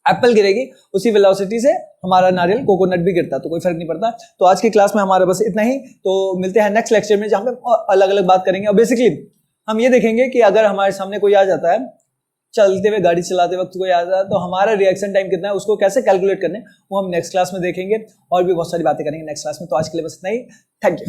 एप्पल गिरेगी उसी वेलोसिटी से हमारा नारियल कोकोनट भी गिरता, तो कोई फर्क नहीं पड़ता। तो आज की क्लास में हमारा बस इतना ही, तो मिलते हैं नेक्स्ट लेक्चर में जहां पे अलग अलग बात करेंगे। और बेसिकली हम ये देखेंगे कि अगर हमारे सामने कोई आ जाता है, चलते हुए गाड़ी चलाते वक्त कोई आ जाता है, तो हमारा रिएक्शन टाइम कितना है उसको कैसे कैलकुलेट करने, वो हम नेक्स्ट क्लास में देखेंगे, और भी बहुत सारी बातें करेंगे नेक्स्ट क्लास में। तो आज के लिए बस इतना ही, थैंक यू।